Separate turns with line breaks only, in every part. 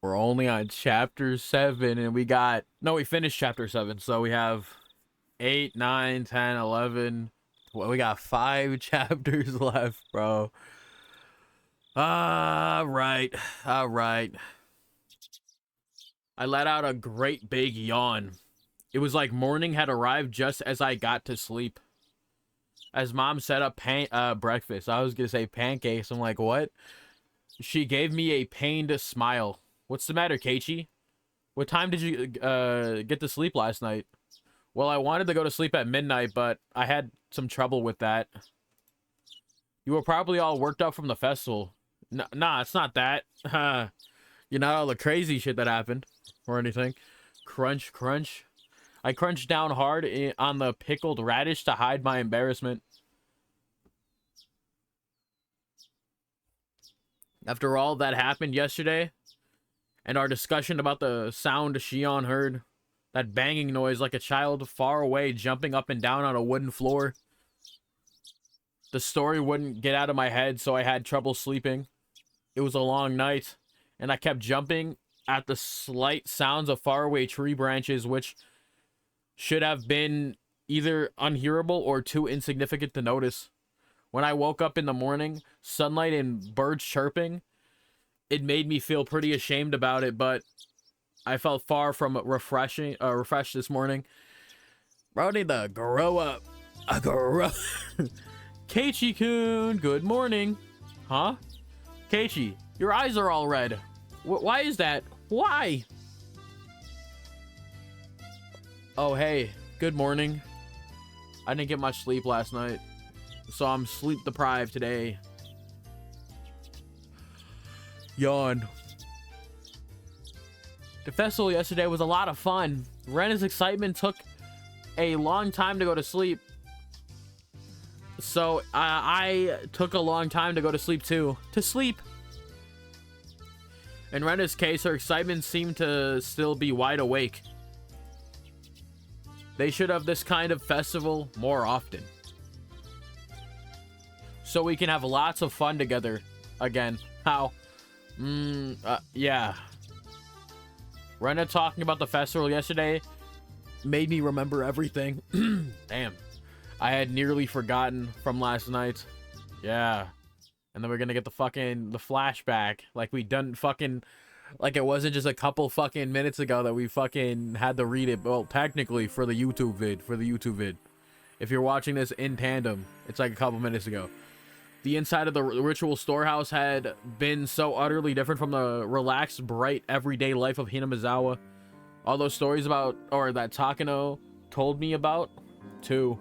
We're only on chapter 7 and we finished chapter 7. So we have 8, 9, 10, 11. Well, we got 5 chapters left, bro. All right. All right. I let out a great big yawn. It was like morning had arrived just as I got to sleep. As mom set up breakfast, I was gonna say pancakes. I'm like, what? She gave me a pained smile. What's the matter, Keiichi? What time did you get to sleep last night? Well, I wanted to go to sleep at midnight, but I had some trouble with that. You were probably all worked up from the festival. Nah, it's not that. You're not all the crazy shit that happened or anything. Crunch, crunch. I crunched down hard on the pickled radish to hide my embarrassment. After all that happened yesterday, and our discussion about the sound Shion heard, that banging noise like a child far away jumping up and down on a wooden floor, the story wouldn't get out of my head, so I had trouble sleeping. It was a long night, and I kept jumping at the slight sounds of faraway tree branches, which should have been either unhearable or too insignificant to notice. When I woke up in the morning, sunlight and birds chirping, it made me feel pretty ashamed about it, but I felt far from refreshed this morning. Bro, need to grow up. Keiichi-kun, good morning. Huh? Keiichi, your eyes are all red. Why is that? Why? Oh, hey, good morning. I didn't get much sleep last night, so I'm sleep deprived today. Yawn. The festival yesterday was a lot of fun. Rena's excitement took a long time to go to sleep, so I took a long time to go to sleep too. In Rena's case, her excitement seemed to still be wide awake. They should have this kind of festival more often, so we can have lots of fun together again. How? Yeah. Rena talking about the festival yesterday made me remember everything. Damn. I had nearly forgotten from last night. Yeah. And then we're gonna get the flashback. Like we done fucking... Like it wasn't just a couple fucking minutes ago that we fucking had to read it. Well, technically for the YouTube vid. If you're watching this in tandem, it's like a couple minutes ago. The inside of the ritual storehouse had been so utterly different from the relaxed, bright, everyday life of Hinamizawa. All those stories about, or that Takano told me about, too.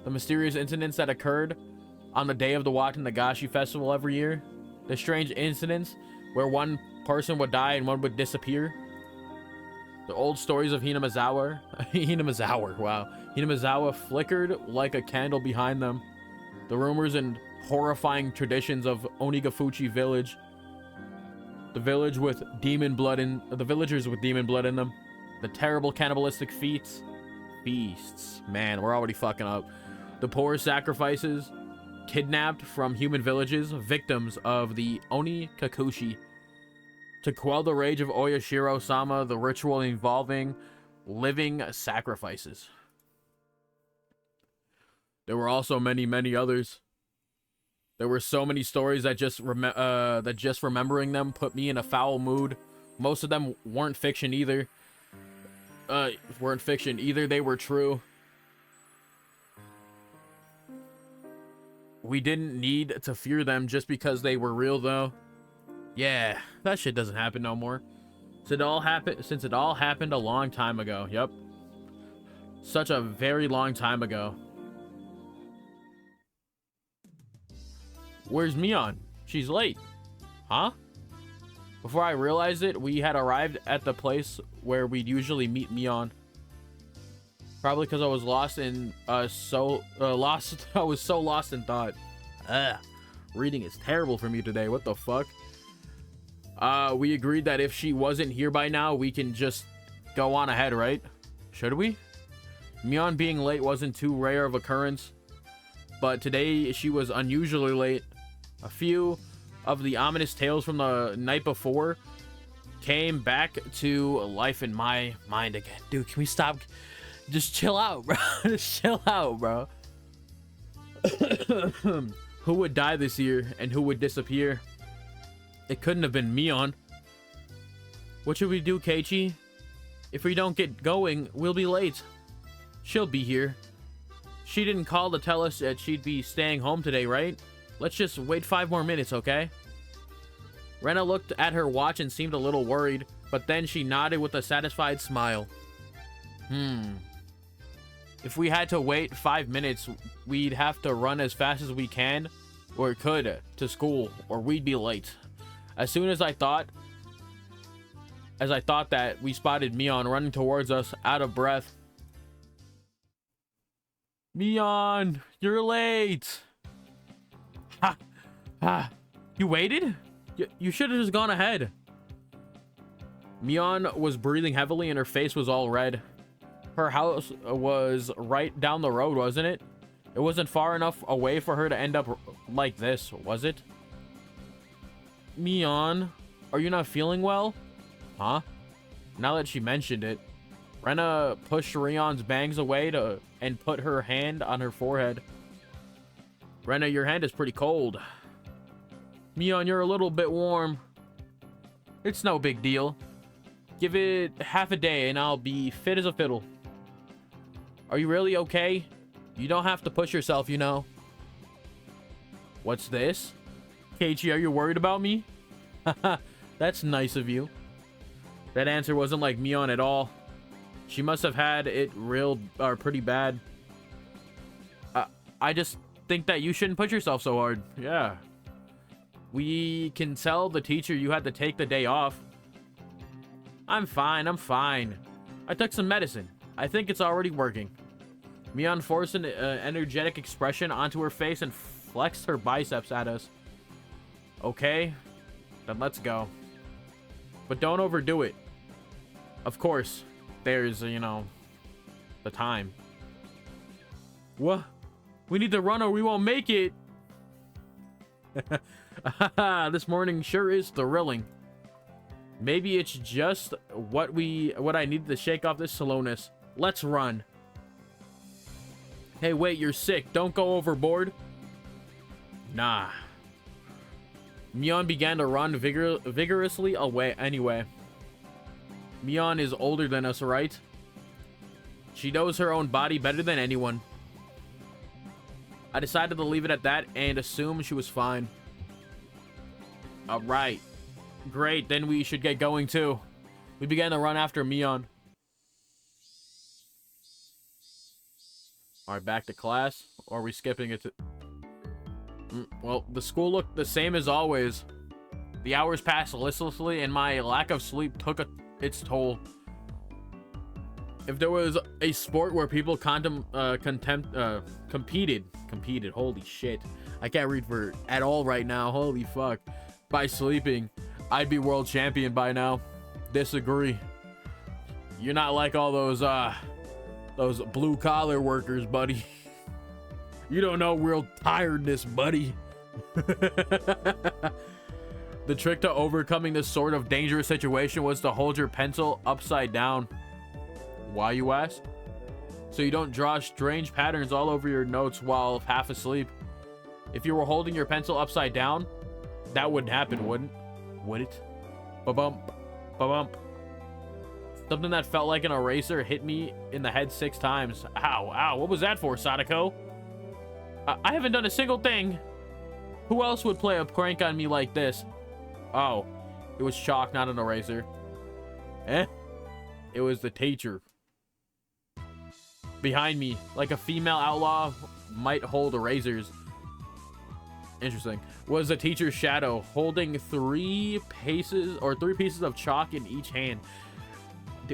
The mysterious incidents that occurred on the day of the Wata Nagashi festival every year. The strange incidents where one person would die and one would disappear. The old stories of Hinamizawa. Wow. Hinamizawa flickered like a candle behind them. The rumors and horrifying traditions of Onigafuchi village. The villagers with demon blood in them. The terrible cannibalistic feasts. Man, we're already fucking up. The poor sacrifices kidnapped from human villages, victims of the Oni Kakushi. To quell the rage of Oyashiro-sama, the ritual involving living sacrifices. There were also many, many others. There were so many stories that just remembering them put me in a foul mood. Most of them weren't fiction either. They were true. We didn't need to fear them just because they were real, though. Yeah, that shit doesn't happen no more. Since it all happened a long time ago. Yep. Such a very long time ago. Where's Mion? She's late. Huh? Before I realized it, we had arrived at the place where we'd usually meet Mion. Probably because I was lost in I was so lost in thought. Reading is terrible for me today. What the fuck? We agreed that if she wasn't here by now, we can just go on ahead, right? Should we? Mion being late wasn't too rare of occurrence, but today she was unusually late. A few of the ominous tales from the night before came back to life in my mind again. Dude, can we stop? Just chill out, bro. Just chill out, bro. Who would die this year and who would disappear? It couldn't have been Mion. What should we do, Keiichi? If we don't get going, we'll be late. She'll be here. She didn't call to tell us that she'd be staying home today, right? Let's just wait 5 more minutes, okay? Rena looked at her watch and seemed a little worried, but then she nodded with a satisfied smile. If we had to wait 5 minutes, we'd have to run as fast as we can, or could, to school, or we'd be late. As soon as I thought that, we spotted Mion running towards us, out of breath. Mion, you're late. Ha! Ha! You waited? You should have just gone ahead. Mion was breathing heavily and her face was all red. Her house was right down the road, wasn't it? It wasn't far enough away for her to end up like this, was it? Mion, are you not feeling well? Huh? Now that she mentioned it, Rena pushed Rion's bangs away and put her hand on her forehead. Rena, your hand is pretty cold. Mion, you're a little bit warm. It's no big deal. Give it half a day and I'll be fit as a fiddle. Are you really okay? You don't have to push yourself, you know. What's this? Keiichi, are you worried about me? Haha, that's nice of you. That answer wasn't like Mion at all. She must have had it pretty bad. I just think that you shouldn't push yourself so hard. Yeah. We can tell the teacher you had to take the day off. I'm fine, I'm fine. I took some medicine. I think it's already working. Mion forced an energetic expression onto her face and flexed her biceps at us. Okay, then let's go. But don't overdo it. Of course, there's, you know, the time. What? We need to run or we won't make it. This morning sure is thrilling. Maybe it's just what I needed to shake off this slowness. Let's run. Hey, wait, you're sick. Don't go overboard. Nah. Mion began to run vigorously away anyway. Mion is older than us, right? She knows her own body better than anyone. I decided to leave it at that and assume she was fine. Alright. Great, then we should get going too. We began to run after Mion. Alright, back to class. Or are we skipping it to... Well, the school looked the same as always. The hours passed listlessly and my lack of sleep took its toll. If there was a sport where people competed, holy shit. I can't read for at all right now, holy fuck. By sleeping, I'd be world champion by now. Disagree. You're not like all those blue collar workers, buddy. You don't know real tiredness, buddy. The trick to overcoming this sort of dangerous situation was to hold your pencil upside down. Why, you ask? So you don't draw strange patterns all over your notes while half asleep. If you were holding your pencil upside down, that wouldn't happen, wouldn't? Would it? Ba-bump. Ba-bump. Something that felt like an eraser hit me in the head 6 times. Ow, ow, what was that for, Sadako? I haven't done a single thing. Who else would play a prank on me like this? Oh, it was chalk, not an eraser. Eh? It was the teacher. Behind me, like a female outlaw might hold erasers. Interesting. Was the teacher's shadow, holding 3 pieces of chalk in each hand.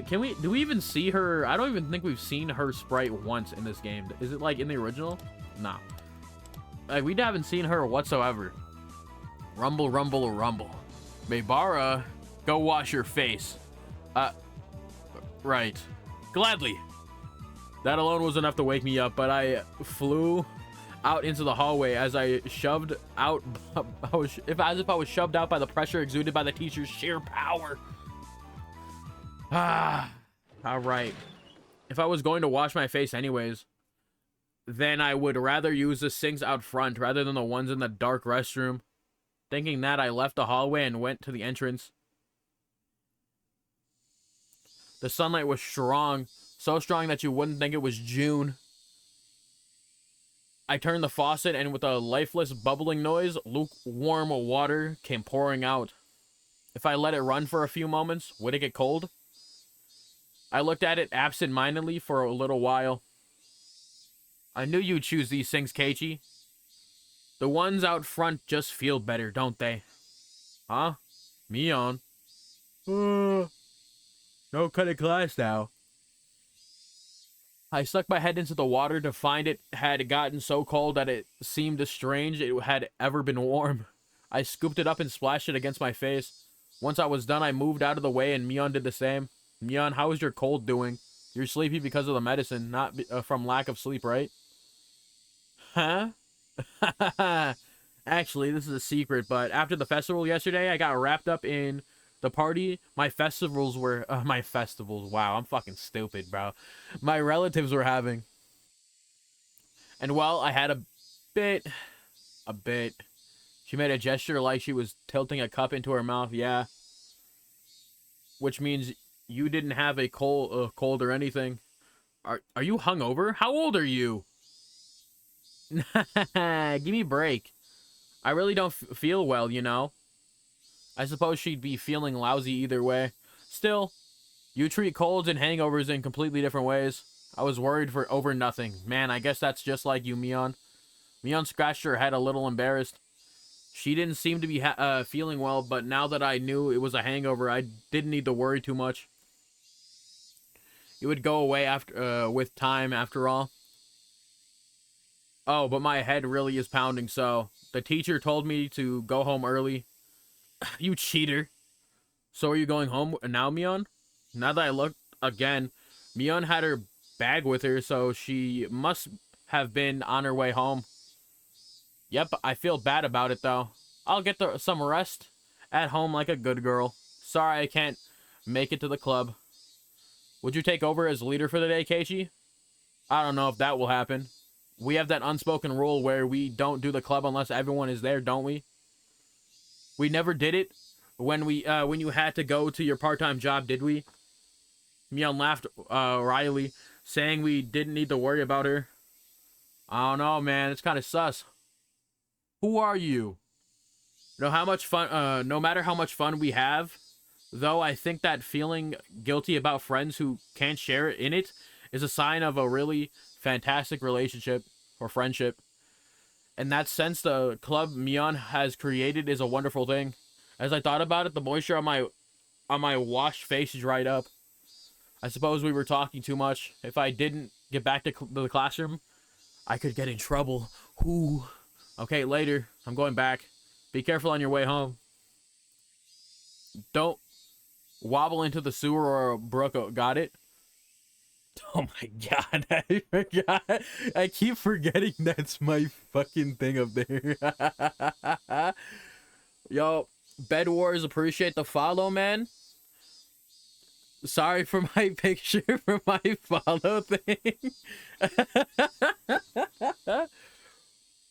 Do we even see her? I don't even think we've seen her sprite once in this game. Is it like in the original? Nah. Like, we haven't seen her whatsoever. Rumble, rumble, rumble. Maybara, go wash your face. Right. Gladly. That alone was enough to wake me up, but I flew out into the hallway as I shoved out. As if I was shoved out by the pressure exuded by the teacher's sheer power. Ah, all right. If I was going to wash my face anyways, then I would rather use the sinks out front rather than the ones in the dark restroom. Thinking that, I left the hallway and went to the entrance. The sunlight was strong, so strong that you wouldn't think it was June. I turned the faucet, and with a lifeless bubbling noise, lukewarm water came pouring out. If I let it run for a few moments, would it get cold? I looked at it absent-mindedly for a little while. I knew you'd choose these things, Keiichi. The ones out front just feel better, don't they? Huh? Mion. No cut of class now. I stuck my head into the water to find it had gotten so cold that it seemed strange it had ever been warm. I scooped it up and splashed it against my face. Once I was done, I moved out of the way and Mion did the same. Mion, how is your cold doing? You're sleepy because of the medicine, not from lack of sleep, right? Huh? Actually, this is a secret, but after the festival yesterday, I got wrapped up in the party my festivals were... my festivals. Wow, I'm fucking stupid, bro. My relatives were having. And well, I had a bit... She made a gesture like she was tilting a cup into her mouth. Yeah. Which means you didn't have a cold or anything. Are you hungover? How old are you? Give me a break. I really don't feel well, you know. I suppose she'd be feeling lousy either way. Still, you treat colds and hangovers in completely different ways. I was worried for over nothing. Man, I guess that's just like you, Mion. Mion scratched her head a little embarrassed. She didn't seem to be feeling well, but now that I knew it was a hangover, I didn't need to worry too much. It would go away after with time, after all. Oh, but my head really is pounding, so the teacher told me to go home early. You cheater. So are you going home now, Mion? Now that I look again, Mion had her bag with her, so she must have been on her way home. Yep, I feel bad about it, though. I'll get some rest at home like a good girl. Sorry I can't make it to the club. Would you take over as leader for the day, Keiichi? I don't know if that will happen. We have that unspoken rule where we don't do the club unless everyone is there, don't we? We never did it when you had to go to your part-time job, did we? Mion laughed wryly, saying we didn't need to worry about her. I don't know, man. It's kind of sus. Who are you? No matter how much fun we have, though, I think that feeling guilty about friends who can't share in it is a sign of a really fantastic relationship or friendship. In that sense, the club Mion has created is a wonderful thing. As I thought about it, the moisture on my washed face dried up. I suppose we were talking too much. If I didn't get back to the classroom, I could get in trouble. Ooh. Okay, later. I'm going back. Be careful on your way home. Don't wobble into the sewer or a brook. Got it? Oh my god, I forgot. I keep forgetting that's my fucking thing up there. Yo, Bed Wars, appreciate the follow, man. Sorry for my picture for my follow thing.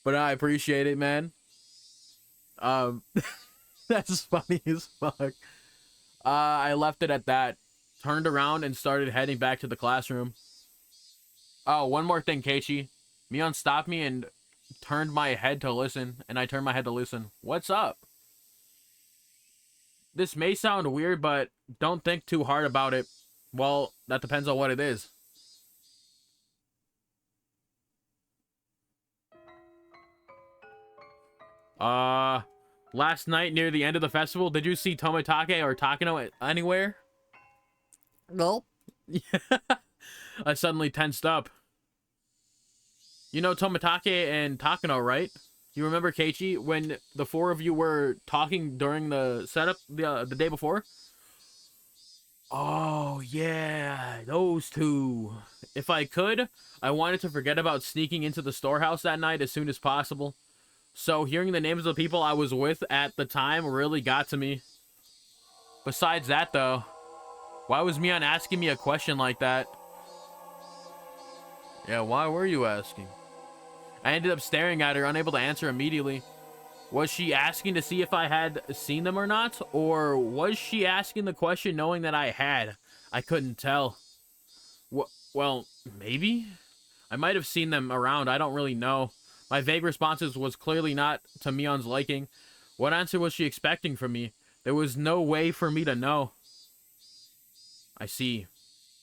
But I appreciate it, man. That's funny as fuck. I left it at that. Turned around and started heading back to the classroom. Oh, one more thing, Keiichi. Mion stopped me and turned my head to listen, and I turned my head to listen. What's up? This may sound weird, but don't think too hard about it. Well, that depends on what it is. Last night near the end of the festival, did you see Tomitake or Takano anywhere?
No.
I suddenly tensed up. You know Tomitake and Takano, right? You remember, Keiichi, when the four of you were talking during the setup the day before? Oh, yeah, those two. If I could, I wanted to forget about sneaking into the storehouse that night as soon as possible. So hearing the names of the people I was with at the time really got to me. Besides that, though, Why was Mion asking me a question like that? Yeah, why were you asking? I ended up staring at her, unable to answer immediately. Was she asking to see if I had seen them or not? Or was she asking the question knowing that I had? I couldn't tell. Well, maybe? I might have seen them around, I don't really know. My vague responses was clearly not to Mion's liking. What answer was she expecting from me? There was no way for me to know. I see.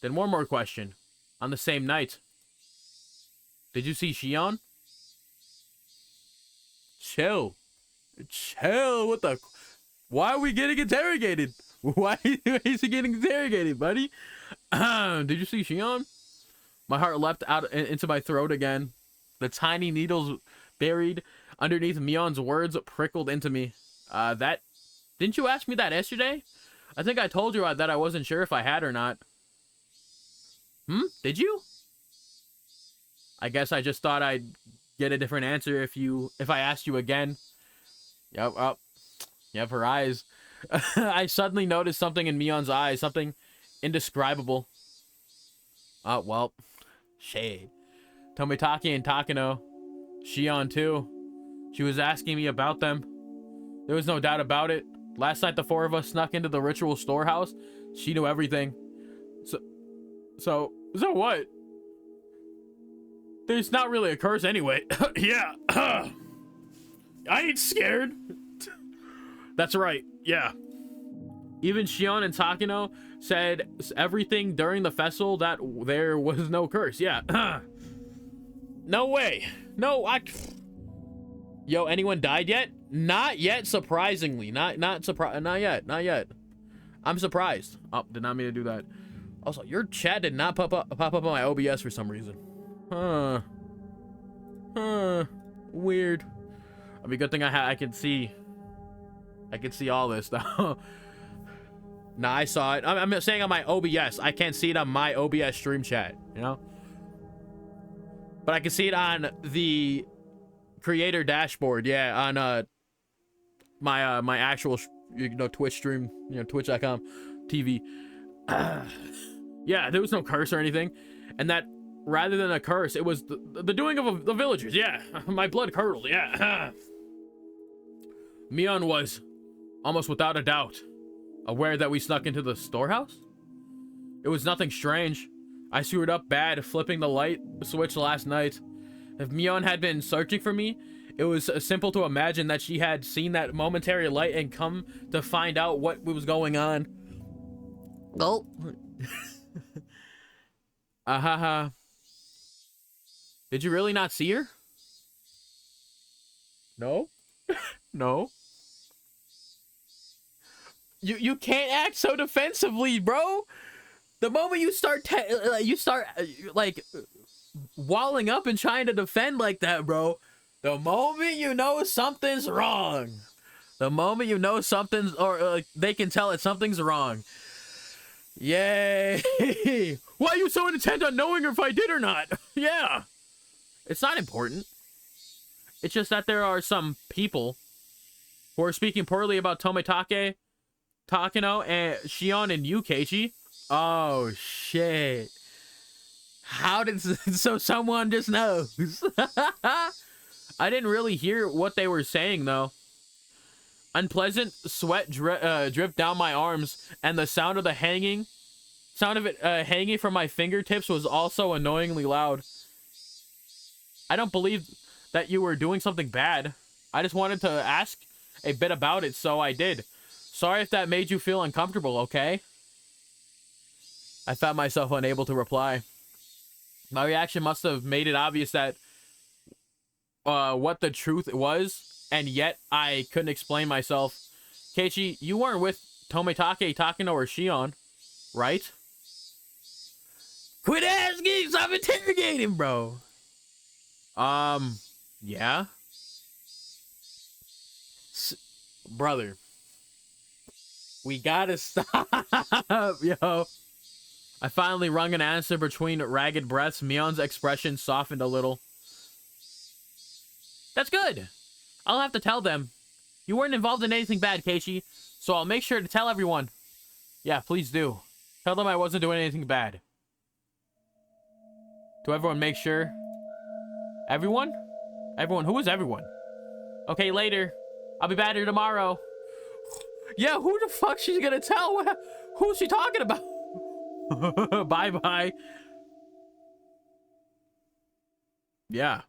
Then one more question. On the same night, did you see Shion? Chill. Chill. What the? Why are we getting interrogated? Why is he getting interrogated, buddy? Did you see Shion? My heart leapt out into my throat again. The tiny needles buried underneath Mion's words prickled into me. Didn't you ask me that yesterday? I think I told you that I wasn't sure if I had or not. Did you? I guess I just thought I'd get a different answer if I asked you again. Yep, her eyes. I suddenly noticed something in Mion's eyes, something indescribable. Well, shade. Tomitake and Takano. Shion too. She was asking me about them. There was no doubt about it. Last night the four of us snuck into the ritual storehouse. She knew everything. So what? There's not really a curse anyway. Yeah. I ain't scared. That's right. Yeah. Even Shion and Takano said everything during the festival that there was no curse. Yeah. No way. No, Yo, anyone died yet? Not yet, surprisingly. Not yet. I'm surprised. Oh, did not mean to do that. Also, your chat did not pop up on my OBS for some reason. Weird. I mean, good thing I can see all this though. Nah, I saw it. I'm saying on my OBS. I can't see it on my OBS stream chat, you know? But I can see it on the creator dashboard. Yeah, on my actual Twitch stream, twitch.com TV. Yeah, there was no curse or anything. And that rather than a curse, it was the doing of the villagers. Yeah, my blood curdled. Yeah. Mion was, almost without a doubt, aware that we snuck into the storehouse. It was nothing strange. I screwed up bad flipping the light switch last night. If Mion had been searching for me, it was simple to imagine that she had seen that momentary light and come to find out what was going on.
Well.
Did you really not see her? No? No. You can't act so defensively, bro. The moment you start walling up and trying to defend like that, bro, the moment you know something's wrong. The moment you know something's, or they can tell that something's wrong. Yay. Why are you so intent on knowing if I did or not? Yeah. It's not important. It's just that there are some people who are speaking poorly about Tomitake, Takano, and Shion and you, Keiichi. Oh, shit. How did... So someone just knows. I didn't really hear what they were saying, though. Unpleasant sweat dripped down my arms, and the sound of it hanging from my fingertips was also annoyingly loud. I don't believe that you were doing something bad. I just wanted to ask a bit about it, so I did. Sorry if that made you feel uncomfortable, okay? I found myself unable to reply. My reaction must have made it obvious that what the truth was, and yet I couldn't explain myself. Keiichi, you weren't with Tomitake, Takano, or Shion, right? Quit asking! Stop interrogating, bro! Yeah? Brother. We gotta stop, yo. I finally wrung an answer between ragged breaths. Mion's expression softened a little. That's good. I'll have to tell them. You weren't involved in anything bad, Keiichi, so I'll make sure to tell everyone. Yeah, please do. Tell them I wasn't doing anything bad. To everyone, make sure. Everyone? Everyone? Who is everyone? Okay, later. I'll be back here tomorrow. Yeah, who the fuck she's gonna tell? Who's she talking about? Bye-bye. Yeah.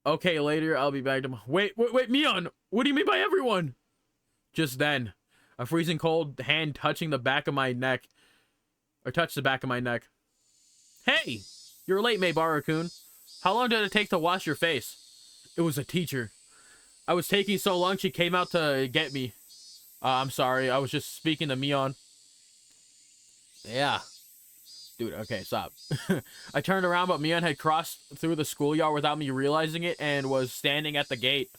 Okay, later. I'll be back tomorrow. Wait, Mion. What do you mean by everyone? Just then, a freezing cold hand touching the back of my neck. Or touched the back of my neck. Hey! You're late, Maybara-kun. How long did it take to wash your face? It was a teacher. I was taking so long she came out to get me. I'm sorry. I was just speaking to Mion. Yeah. Dude, okay, stop. I turned around, but Mion had crossed through the schoolyard without me realizing it and was standing at the gate.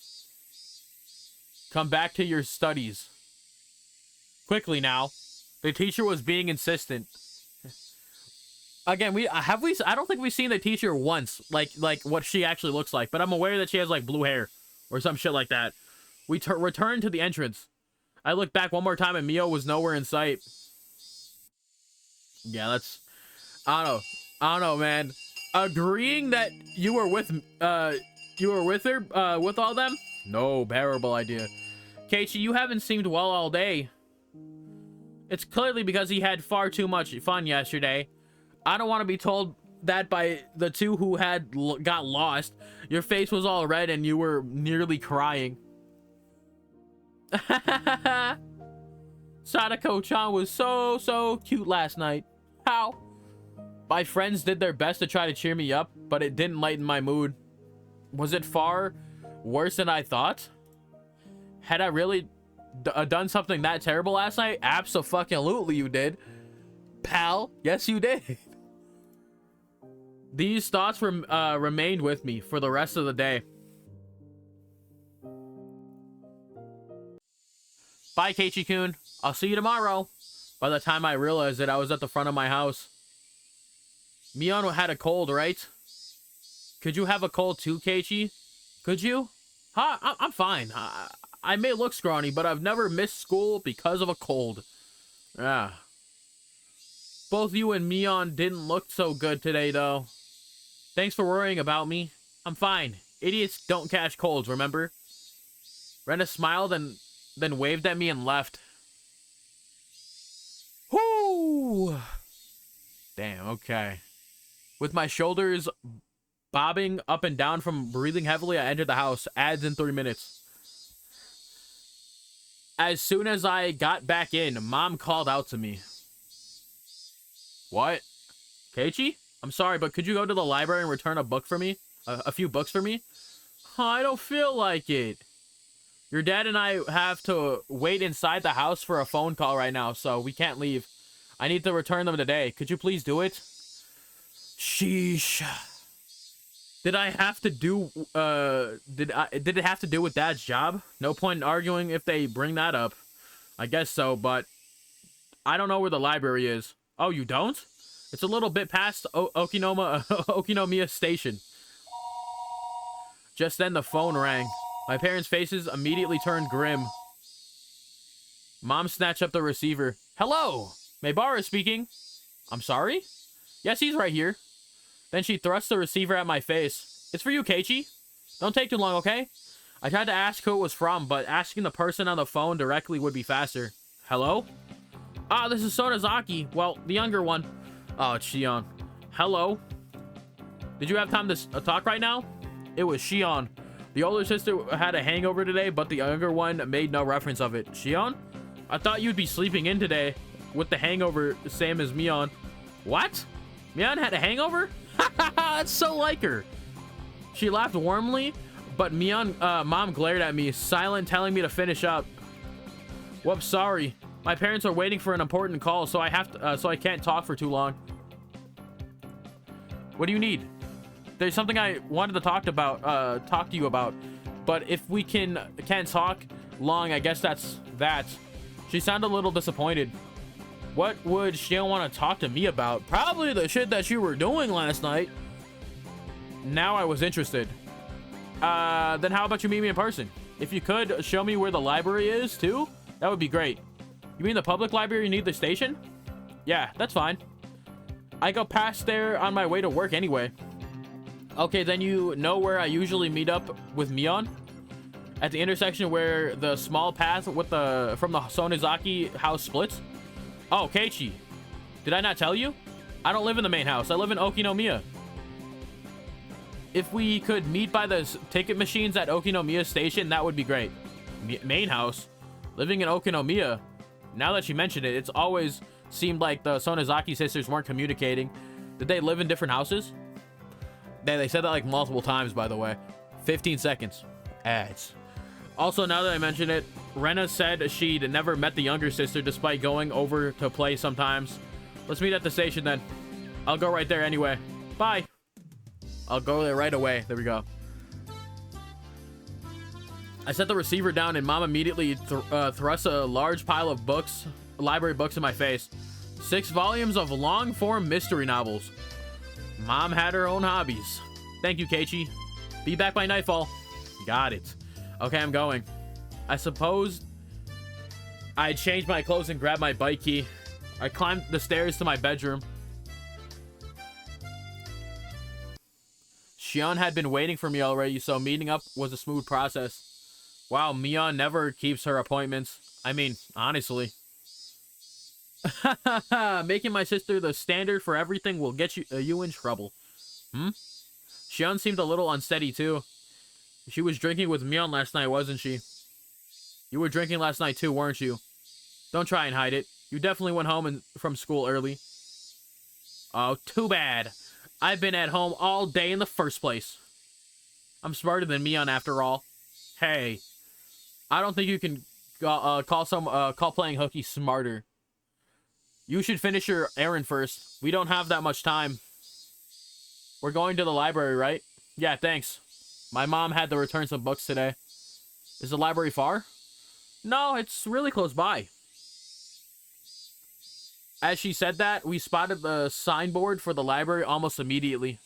Come back to your studies. Quickly now. The teacher was being insistent. Again, I don't think we've seen the teacher once, like what she actually looks like, but I'm aware that she has like blue hair or some shit like that. We returned to the entrance. I looked back one more time and Mio was nowhere in sight. Yeah, that's I don't know, man. Agreeing that you were with her with all them? No bearable idea. Keiichi, you haven't seemed well all day. It's clearly because he had far too much fun yesterday. I don't want to be told that by the two who got lost. Your face was all red and you were nearly crying. Sadako-chan was so cute last night. How? My friends did their best to try to cheer me up, but it didn't lighten my mood. Was it far worse than I thought? Had I really done something that terrible last night? Abso-fucking-lutely you did. Pal, yes you did. These thoughts remained with me for the rest of the day. Bye, Keiichi-kun. I'll see you tomorrow. By the time I realized it, I was at the front of my house. Mion had a cold, right? Could you have a cold too, Keiichi? Could you? Huh? I'm fine. I may look scrawny, but I've never missed school because of a cold. Yeah. Both you and Mion didn't look so good today, though. Thanks for worrying about me. I'm fine. Idiots don't catch colds, remember? Rena smiled and then waved at me and left. Whoo! Damn, okay. With my shoulders bobbing up and down from breathing heavily, I entered the house. Ads in 3 minutes. As soon as I got back in, Mom called out to me. What? Keiichi? I'm sorry, but could you go to the library and return a book for me? A few books for me? I don't feel like it. Your dad and I have to wait inside the house for a phone call right now, so we can't leave. I need to return them today. Could you please do it? Sheesh. Did I have to do, did it have to do with Dad's job? No point in arguing if they bring that up. I guess so, but I don't know where the library is. Oh, you don't? It's a little bit past Okinomiya Station. Just then the phone rang. My parents' faces immediately turned grim. Mom snatched up the receiver. Hello! Maybara speaking. I'm sorry? Yes, he's right here. Then she thrust the receiver at my face. It's for you, Keiichi. Don't take too long, okay? I tried to ask who it was from, but asking the person on the phone directly would be faster. Hello? Ah, this is Sonozaki. Well, the younger one. Oh, it's Shion. Hello? Did you have time to talk right now? It was Shion. The older sister had a hangover today, but the younger one made no reference of it. Shion? I thought you'd be sleeping in today with the hangover, same as Mion. What? Mion had a hangover? That's so like her. She laughed warmly, but Mom glared at me, silent, telling me to finish up. Whoops, sorry. My parents are waiting for an important call, so I can't talk for too long. What do you need? There's something I wanted to talk to you about, but if we can't talk long, I guess that's that. She sounded a little disappointed. What would Shion want to talk to me about? Probably the shit that you were doing last night. Now I was interested. Then how about you meet me in person? If you could, show me where the library is, too? That would be great. You mean the public library near the station? Yeah, that's fine. I go past there on my way to work anyway. Okay, then you know where I usually meet up with Mion? At the intersection where the small path with from the Sonizaki house splits? Oh, Keiichi. Did I not tell you? I don't live in the main house. I live in Okinomiya. If we could meet by the ticket machines at Okinomiya station, that would be great. Main house? Living in Okinomiya? Now that you mention it, it's always seemed like the Sonizaki sisters weren't communicating. Did they live in different houses? They said that like multiple times, by the way. 15 seconds. Ads. Also, now that I mention it, Rena said she'd never met the younger sister despite going over to play sometimes. Let's meet at the station then. I'll go right there anyway. Bye. I'll go there right away. There we go. I set the receiver down and Mom immediately thrusts a large pile of books, library books in my face. 6 volumes of long-form mystery novels. Mom had her own hobbies. Thank you, Keiichi. Be back by nightfall. Got it. Okay, I'm going. I suppose I changed my clothes and grabbed my bike key. I climbed the stairs to my bedroom. Shion had been waiting for me already, so meeting up was a smooth process. Wow, Mion never keeps her appointments. I mean, honestly. Making my sister the standard for everything will get you in trouble. Shion seemed a little unsteady, too. She was drinking with Mion last night, wasn't she? You were drinking last night, too, weren't you? Don't try and hide it. You definitely went home from school early. Oh, too bad. I've been at home all day in the first place. I'm smarter than Mion after all. Hey, I don't think you can call playing hooky smarter. You should finish your errand first. We don't have that much time. We're going to the library, right? Yeah, thanks. My mom had to return some books today. Is the library far? No, it's really close by. As she said that, we spotted the signboard for the library almost immediately.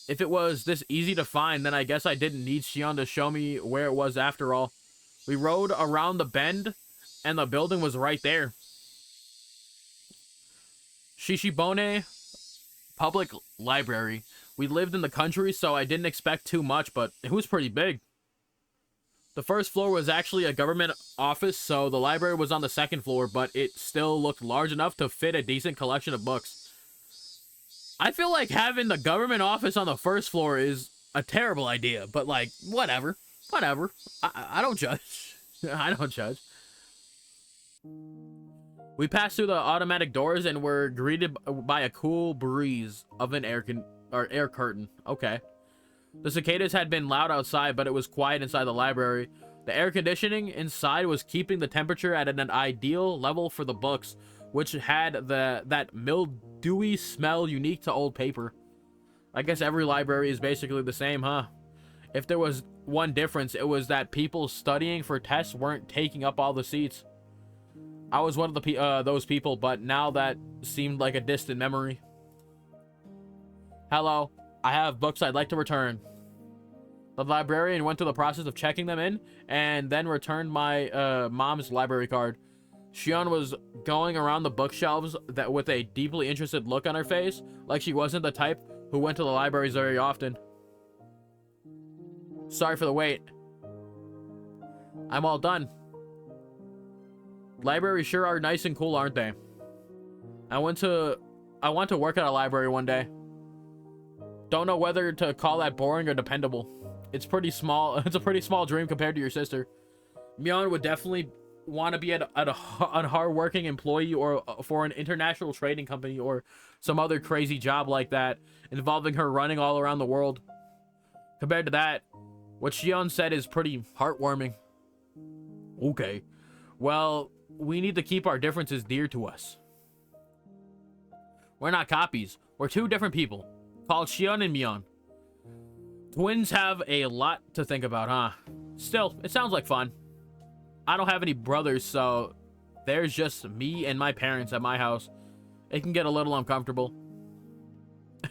If it was this easy to find, then I guess I didn't need Shion to show me where it was after all. We rode around the bend, and the building was right there. Shishibone Public Library. We lived in the country, so I didn't expect too much, but it was pretty big. The first floor was actually a government office, so the library was on the second floor, but it still looked large enough to fit a decent collection of books. I feel like having the government office on the first floor is a terrible idea, but like, whatever. Whatever. I don't judge. I don't judge. We passed through the automatic doors and were greeted by a cool breeze of an air curtain. Okay. The cicadas had been loud outside, but it was quiet inside the library. The air conditioning inside was keeping the temperature at an ideal level for the books, which had that mildewy smell unique to old paper. I guess every library is basically the same, huh? If there was one difference, it was that people studying for tests weren't taking up all the seats. I was one of those people, but now that seemed like a distant memory. Hello, I have books I'd like to return. The librarian went through the process of checking them in and then returned my mom's library card. Shion was going around the bookshelves with a deeply interested look on her face, like she wasn't the type who went to the libraries very often. Sorry for the wait. I'm all done. Libraries sure are nice and cool, aren't they? I want to work at a library one day. Don't know whether to call that boring or dependable. It's pretty small. It's a pretty small dream compared to your sister. Mion would definitely want to be at a hard-working employee or for an international trading company or some other crazy job like that, involving her running all around the world. Compared to that, what Shion said is pretty heartwarming. Okay. Well, we need to keep our differences dear to us. We're not copies. We're two different people, called Shion and Mion. Twins have a lot to think about, huh? Still, it sounds like fun. I don't have any brothers, so there's just me and my parents at my house. It can get a little uncomfortable.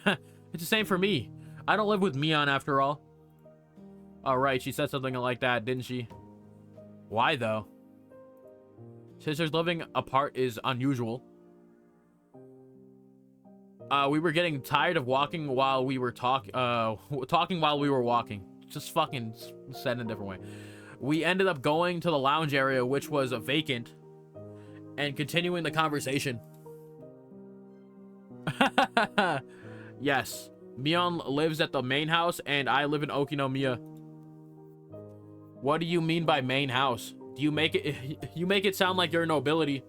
It's the same for me. I don't live with Mion after all. Oh, right, she said something like that, didn't she? Why, though? Sisters living apart is unusual. We were getting tired of walking while we were talking while we were walking. Just fucking said in a different way. We ended up going to the lounge area, which was vacant, and continuing the conversation. Yes, Mion lives at the main house, and I live in Okinomiya. What do you mean by main house? Do you make it? You make it sound like you're nobility.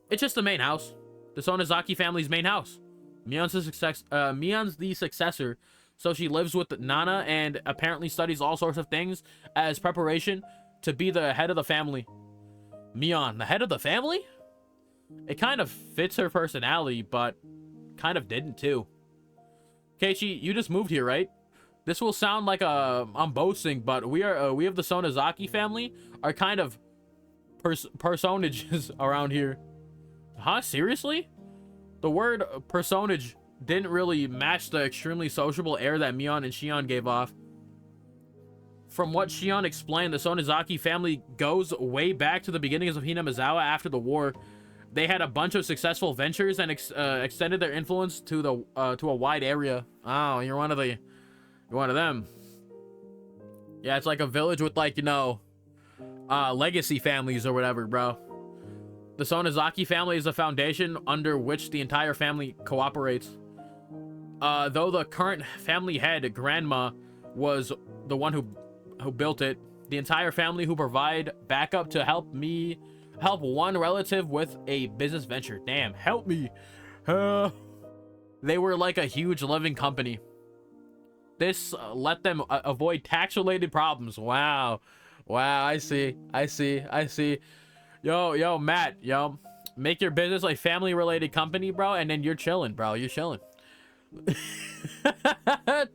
It's just the main house, the Sonozaki family's main house. Mion's the successor, so she lives with Nana and apparently studies all sorts of things as preparation to be the head of the family. Mion, the head of the family? It kind of fits her personality, but kind of didn't too. Keiichi, you just moved here, right? This will sound like I'm boasting, but we have the Sonozaki family are kind of personages around here. Huh? Seriously? The word personage didn't really match the extremely sociable air that Mion and Shion gave off. From what Shion explained, the Sonozaki family goes way back to the beginnings of Hinamizawa after the war. They had a bunch of successful ventures and extended their influence to a wide area. Oh, you're one of them. Yeah, it's like a village with, like, you know, legacy families or whatever, bro. The Sonozaki family is the foundation under which the entire family cooperates. Though the current family head, grandma, was the one who built it, the entire family who provide backup to help one relative with a business venture. Damn, help me. They were like a huge living company. This let them avoid tax-related problems. Wow, I see. Yo, Matt, make your business a family-related company, bro, and then you're chilling, bro. You're chilling.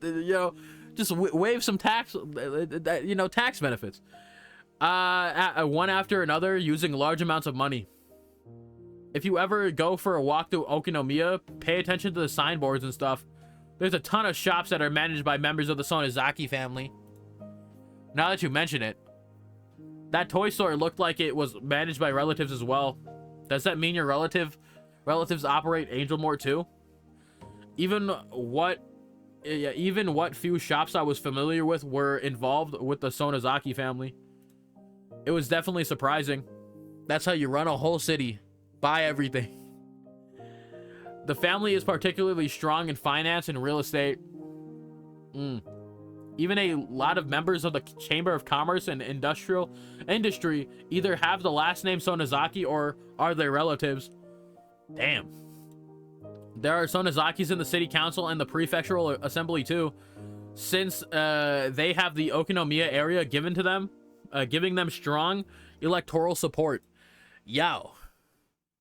Yo, just waive some tax, tax benefits. One after another, using large amounts of money. If you ever go for a walk through Okinomiya, pay attention to the signboards and stuff. There's a ton of shops that are managed by members of the Sonozaki family. Now that you mention it, that toy store looked like it was managed by relatives as well. Does that mean your relatives operate Angel Mart too? Even what few shops I was familiar with were involved with the Sonozaki family. It was definitely surprising. That's how you run a whole city. Buy everything. The family is particularly strong in finance and real estate. Even a lot of members of the Chamber of Commerce and Industry either have the last name Sonozaki or are their relatives. Damn. There are Sonozakis in the city council and the prefectural assembly too, since they have the Okinomiya area given to them, giving them strong electoral support. Yo,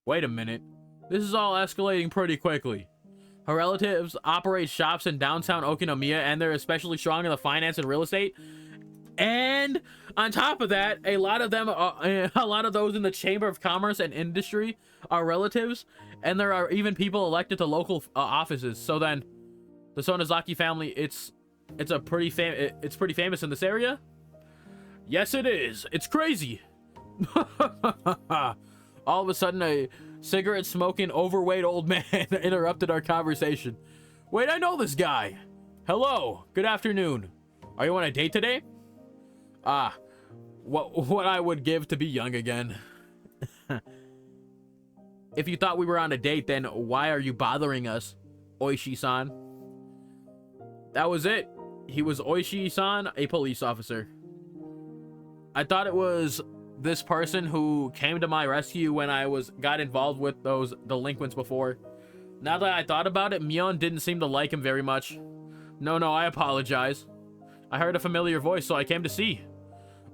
wait a minute. This is all escalating pretty quickly. Her relatives operate shops in downtown Okinomiya, and they're especially strong in the finance and real estate. And on top of that, a lot of those in the Chamber of Commerce and Industry are relatives, and there are even people elected to local offices. So then, the Sonozaki family, it's pretty famous in this area. Yes, it is. It's crazy. All of a sudden, a cigarette-smoking, overweight old man interrupted our conversation. Wait, I know this guy. Hello. Good afternoon. Are you on a date today? What I would give to be young again. If you thought we were on a date, then why are you bothering us, Oishi-san? That was it. He was Oishi-san, a police officer. I thought it was this person who came to my rescue when I got involved with those delinquents before. Now that I thought about it, Mion didn't seem to like him very much. No, I apologize. I heard a familiar voice, so I came to see.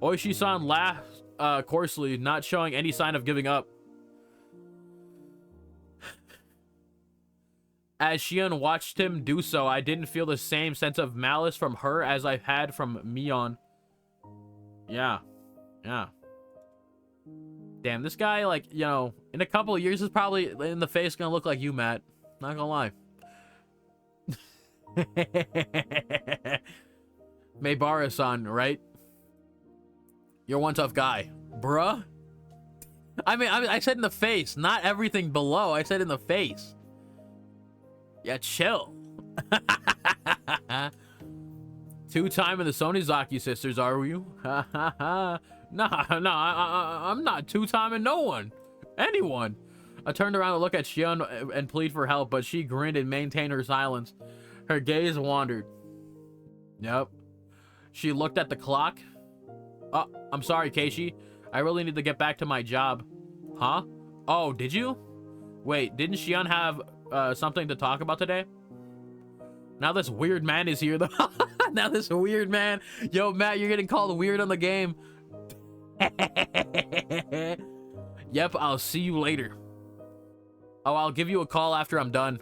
Oishi-san laughed coarsely, not showing any sign of giving up. As Shion watched him do so, I didn't feel the same sense of malice from her as I had from Mion. Yeah. Damn, this guy, like, in a couple of years is probably in the face gonna look like you, Matt. Not gonna lie. Maybara-san, right? You're one tough guy. Bruh? I mean, I said in the face, not everything below. I said in the face. Yeah, chill. Two-time in the Sonizaki sisters, are you? Nah, I'm not two-timing no one. Anyone. I turned around to look at Shion and plead for help, but she grinned and maintained her silence. Her gaze wandered. Yep. She looked at the clock. I'm sorry, Keishi. I really need to get back to my job. Huh? Oh, did you? Wait, didn't Shion have something to talk about today? Now this weird man is here, though. Now this weird man. Yo, Matt, you're getting called weird on the game. Yep, I'll see you later. Oh, I'll give you a call after I'm done.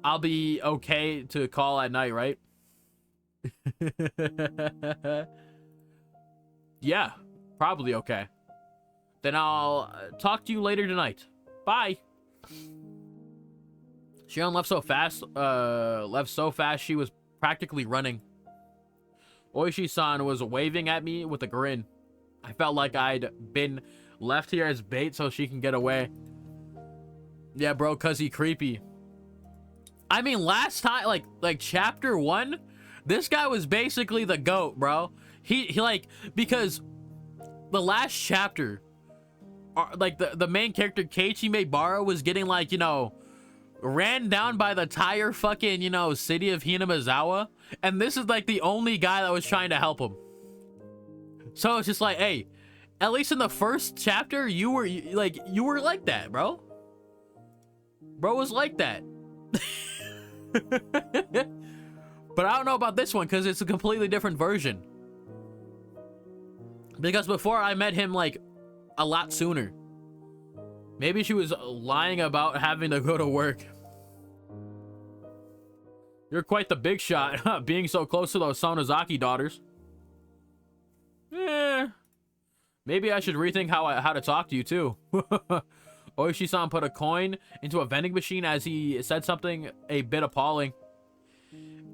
I'll be okay to call at night, right? Yeah, probably okay. Then I'll talk to you later tonight. Bye. Shion left so fast she was practically running. Oishi-san was waving at me with a grin. I felt like I'd been left here as bait so she can get away. Yeah, bro, cause he creepy. I mean, last time, like chapter 1, this guy was basically the GOAT, bro. He like, because the last chapter, like the main character Keiichi Maebara was getting, like, you know, ran down by the entire fucking, you know, city of Hinamizawa, and this is like the only guy that was trying to help him. So it's just like, hey, at least in the first chapter, you were like that, bro. Bro was like that. But I don't know about this one because it's a completely different version. Because before I met him like a lot sooner. Maybe she was lying about having to go to work. You're quite the big shot, being so close to those Sonozaki daughters. Maybe I should rethink how to talk to you too. Oishi-san put a coin into a vending machine as he said something a bit appalling.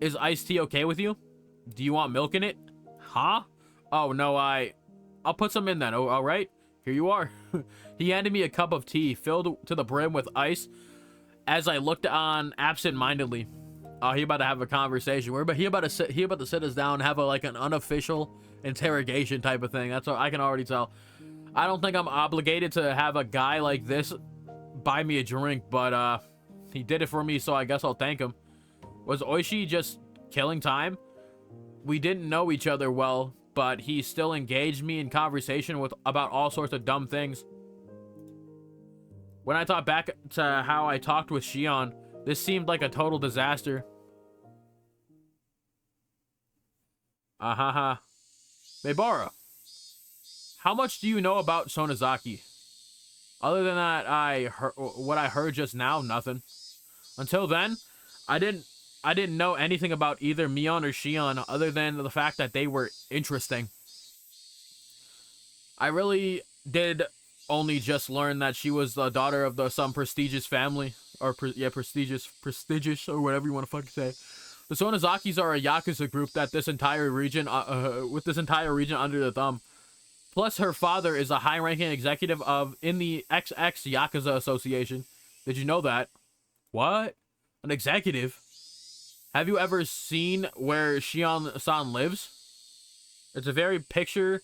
Is iced tea okay with you? Do you want milk in it? Huh? Oh no, I'll put some in then. Oh, all right. Here you are. He handed me a cup of tea filled to the brim with ice as I looked on absent-mindedly. Oh, he about to have a conversation. He about to sit us down and have an unofficial interrogation type of thing. That's what I can already tell. I don't think I'm obligated to have a guy like this buy me a drink, but he did it for me, so I guess I'll thank him. Was Oishi just killing time? We didn't know each other well, but he still engaged me in conversation about all sorts of dumb things. When I thought back to how I talked with Shion, this seemed like a total disaster. Maebara, how much do you know about Sonozaki? Other than that, what I heard just now, nothing. Until then, I didn't know anything about either Mion or Shion other than the fact that they were interesting. I really did only just learn that she was the daughter of some prestigious family, or prestigious, or whatever you want to fucking say. The Sonozakis are a Yakuza group that this entire region, with this entire region under the thumb. Plus, her father is a high-ranking executive in the XX Yakuza Association. Did you know that? What? An executive? Have you ever seen where Shion-san lives? It's the very picture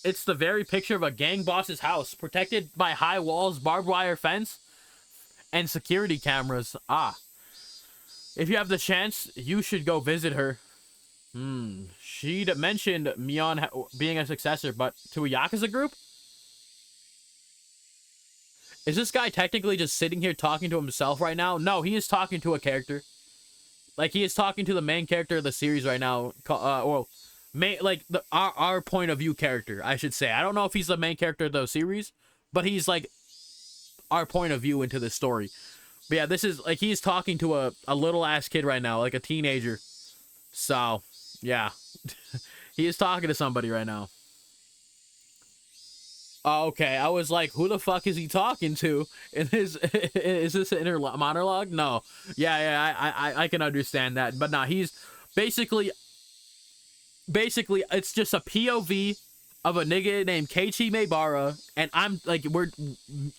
of a gang boss's house, protected by high walls, barbed wire fence, and security cameras. If you have the chance, you should go visit her. She'd mentioned Mion being a successor, but to a Yakuza group? Is this guy technically just sitting here talking to himself right now? No, he is talking to a character. Like, he is talking to the main character of the series right now. Our point of view character, I should say. I don't know if he's the main character of the series, but he's like our point of view into this story. But yeah, this is like he's talking to a little ass kid right now, like a teenager. So yeah, he is talking to somebody right now. Okay, I was like, who the fuck is he talking to? Is this an inner monologue? No. Yeah, I can understand that. But nah, he's basically, it's just a POV of a nigga named Keiichi Maebara, and I'm like,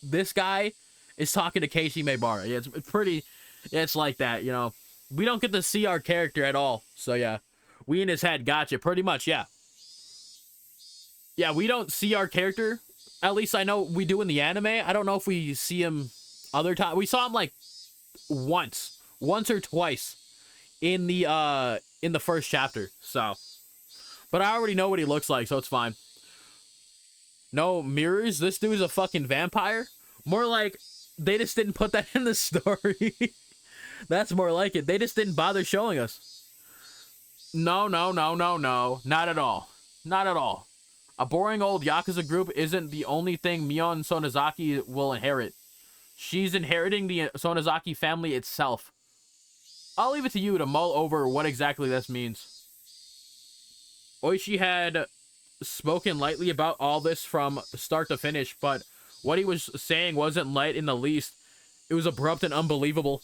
this guy is talking to Keiichi Maebara. Yeah, it's pretty, It's like that, you know. We don't get to see our character at all. So yeah, we in his head. Gotcha. Pretty much, yeah. Yeah, we don't see our character. At least I know we do in the anime. I don't know if we see him other time. We saw him like once or twice in the first chapter. So, but I already know what he looks like, so it's fine. No mirrors. This dude's a fucking vampire. More like they just didn't put that in the story. That's more like it. They just didn't bother showing us. No. Not at all. Not at all. A boring old Yakuza group isn't the only thing Mion Sonozaki will inherit. She's inheriting the Sonozaki family itself. I'll leave it to you to mull over what exactly this means. Oishi had spoken lightly about all this from start to finish, but what he was saying wasn't light in the least. It was abrupt and unbelievable.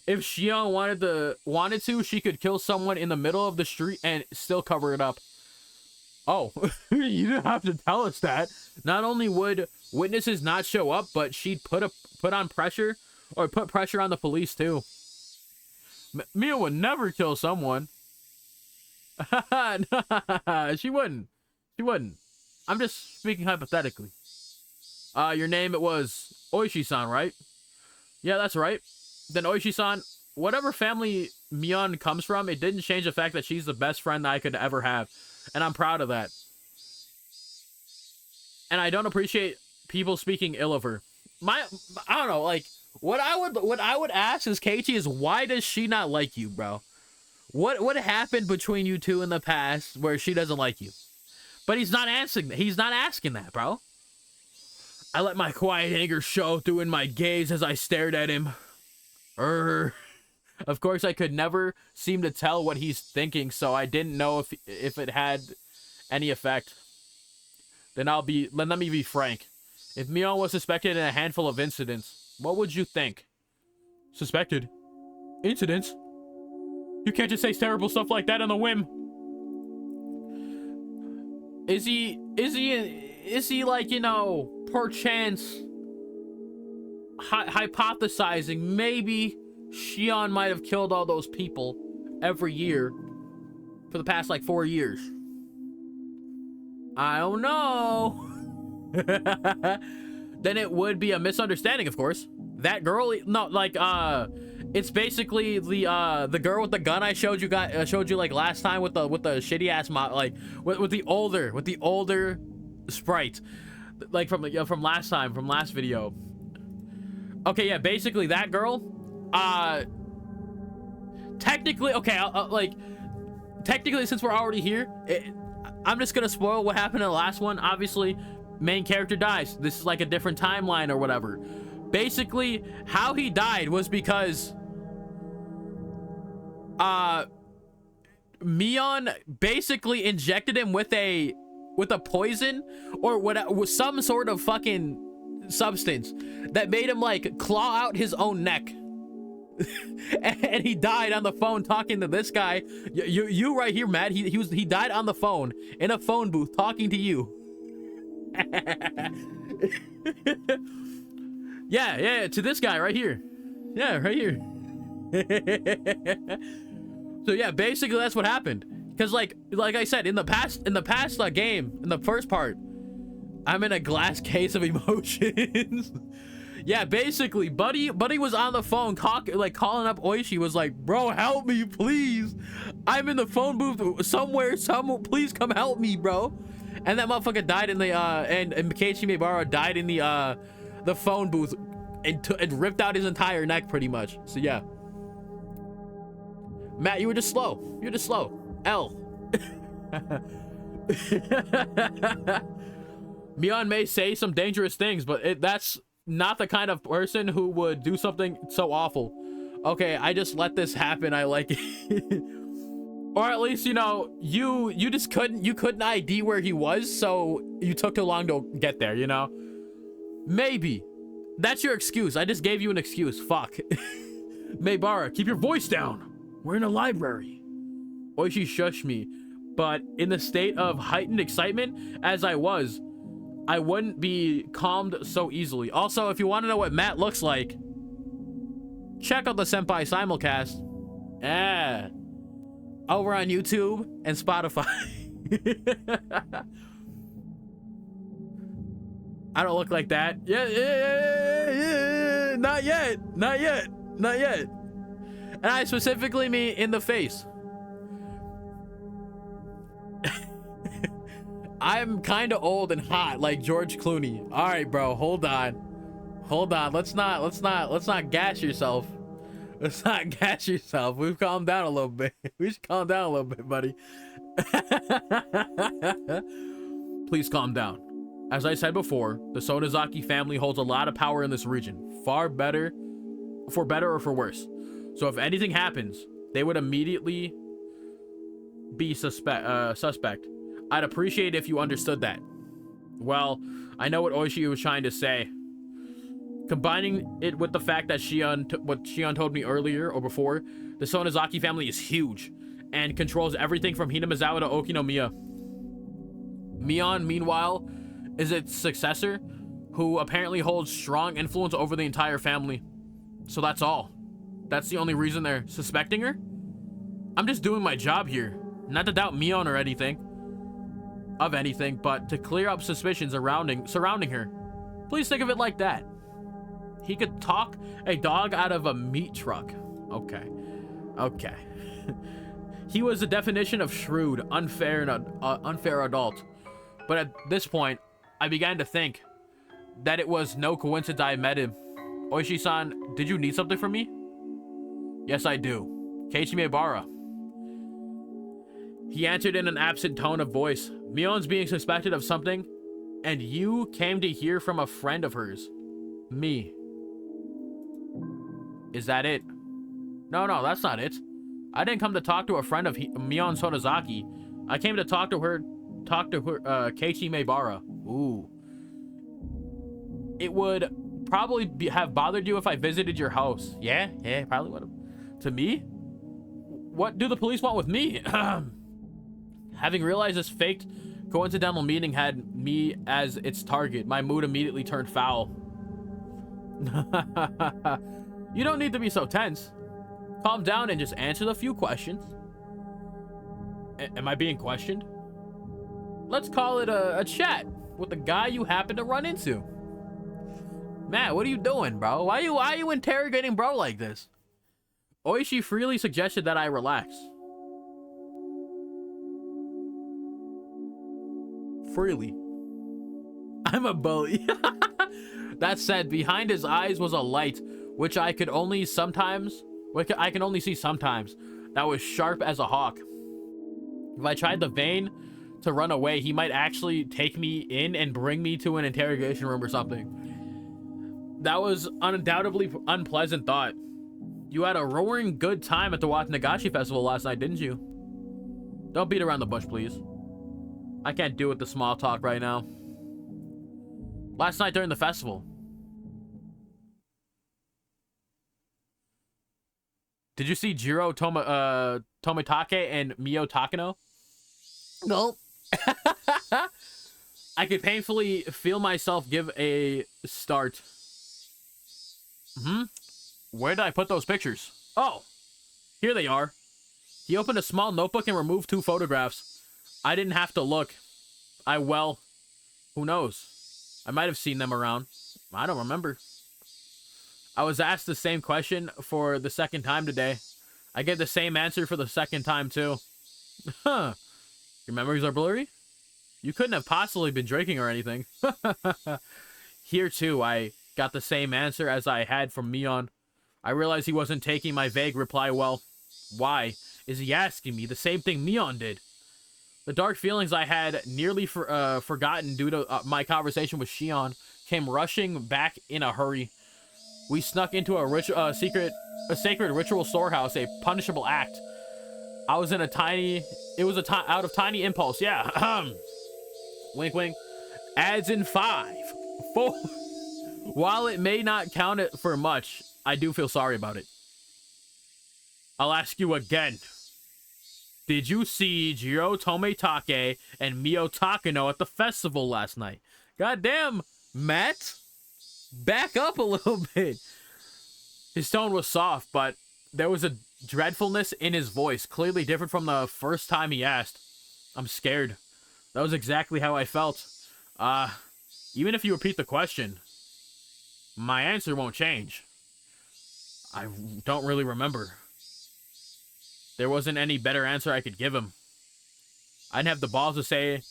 If Shion wanted to, she could kill someone in the middle of the street and still cover it up. Oh, you didn't have to tell us that. Not only would witnesses not show up, but she'd put on pressure, or put pressure on the police too. Mia would never kill someone. She wouldn't. She wouldn't. I'm just speaking hypothetically. Your name, it was Oishi-san, right? Yeah, that's right. Then Oishi-san, whatever family Mion comes from, it didn't change the fact that she's the best friend that I could ever have. And I'm proud of that. And I don't appreciate people speaking ill of her. I don't know, like, what I would ask is, Keiichi, is why does she not like you, bro? What happened between you two in the past where she doesn't like you? But he's not asking that, bro. I let my quiet anger show through in my gaze as I stared at him. Of course, I could never seem to tell what he's thinking, so I didn't know if it had any effect. Then let me be frank. If Mion was suspected in a handful of incidents, what would you think? Suspected? Incidents? You can't just say terrible stuff like that on a whim. Is he like, you know, perchance hypothesizing maybe Shion might have killed all those people every year for the past like 4 years? I don't know. Then it would be a misunderstanding, of course. That girl, no, like it's basically the girl with the gun I showed you like last time with the shitty ass mod, like with the older sprite, like from last video. Okay, yeah, basically that girl, technically, okay, technically, since we're already here, I'm just gonna spoil what happened in the last one. Obviously, main character dies. This is like a different timeline or whatever. Basically, how he died was because Mion basically injected him with a poison or with some sort of fucking substance that made him like claw out his own neck. And he died on the phone talking to this guy. You right here, Matt. He died on the phone in a phone booth talking to you. Yeah, to this guy right here. Yeah, right here. So yeah, basically that's what happened. Because like I said, in the past game, in the first part, I'm in a glass case of emotions. Yeah, basically, Buddy was on the phone calling up Oishi, was like, bro, help me, please. I'm in the phone booth somewhere, someone, please come help me, bro. And that motherfucker died in the, and Keiichi Maebara died in the phone booth and ripped out his entire neck, pretty much. So yeah. Matt, you were just slow. You're just slow. L. Mion may say some dangerous things, but that's not the kind of person who would do something so awful. Okay, I just let this happen. I like it. Or at least, you know, you just couldn't ID where he was, so you took too long to get there, you know? Maybe. That's your excuse. I just gave you an excuse. Fuck. Maebara, keep your voice down. We're in a library. Oishi shushed me, but in the state of heightened excitement as I was, I wouldn't be calmed so easily. Also, if you want to know what Matt looks like, check out the Senpai simulcast. Yeah. Over on YouTube and Spotify. I don't look like that. Yeah. Not yet. And I specifically mean in the face. I'm kind of old and hot like George Clooney. All right, bro, hold on. Let's not gas yourself. Let's not gas yourself. We've calmed down a little bit. We should calm down a little bit, buddy. Please calm down. As I said before, the Sonozaki family holds a lot of power in this region. For better or for worse. So if anything happens, they would immediately be suspect. I'd appreciate if you understood that. Well, I know what Oishi was trying to say. Combining it with the fact that what Shion told me earlier or before, the Sonozaki family is huge and controls everything from Hinamizawa to Okinomiya. Mion, meanwhile, is its successor, who apparently holds strong influence over the entire family. So that's all. That's the only reason they're suspecting her? I'm just doing my job here. Not to doubt Mion or anything. Of anything, but to clear up suspicions surrounding her. Please think of it like that. He could talk a dog out of a meat truck. Okay. He was the definition of shrewd, unfair adult. But at this point, I began to think that it was no coincidence I met him. Oishi-san, did you need something from me? Yes, I do. Keiichi Maebara. He answered in an absent tone of voice. Mion's being suspected of something, and you came to hear from a friend of hers. Me. Is that it? No, that's not it. I didn't come to talk to a friend of Mion Sonozaki. I came to talk to her, Keiichi Maebara. Ooh. It would probably have bothered you if I visited your house. Yeah, probably would have. To me? What do the police want with me? Having realized this faked coincidental meeting had me as its target, my mood immediately turned foul. You don't need to be so tense. Calm down and just answer the few questions. Am I being questioned? Let's call it a chat with the guy you happen to run into. Matt, what are you doing, bro? Why are you interrogating bro like this? Oishi freely suggested that I relax. Freely. I'm a bully. That said, behind his eyes was a light, which I can only see sometimes, that was sharp as a hawk. If I tried the vein to run away, he might actually take me in and bring me to an interrogation room or something. That was undoubtedly unpleasant thought. You had a roaring good time at the Watanagashi Festival last night, didn't you? Don't beat around the bush, please. I can't do with the small talk right now. Last night during the festival. Did you see Jiro Tomitake and Mio Takano?
Nope.
I could painfully feel myself give a start. Where did I put those pictures? Oh, here they are. He opened a small notebook and removed 2 photographs. I didn't have to look. Well, who knows? I might have seen them around. I don't remember. I was asked the same question for the second time today. I gave the same answer for the second time too. Huh. Your memories are blurry? You couldn't have possibly been drinking or anything. Here too, I got the same answer as I had from Mion. I realized he wasn't taking my vague reply well. Why is he asking me the same thing Mion did? The dark feelings I had nearly forgotten due to my conversation with Shion came rushing back in a hurry. We snuck into a sacred ritual storehouse, a punishable act. It was out of tiny impulse. Yeah. Wink, wink. Adds in 5, 4. While it may not count it for much, I do feel sorry about it. I'll ask you again. Did you see Jiro Tomitake and Mio Takano at the festival last night? Goddamn, Matt. Back up a little bit. His tone was soft, but there was a dreadfulness in his voice, clearly different from the first time he asked. I'm scared. That was exactly how I felt. Even if you repeat the question, my answer won't change. I don't really remember. There wasn't any better answer I could give him. I didn't have the balls to say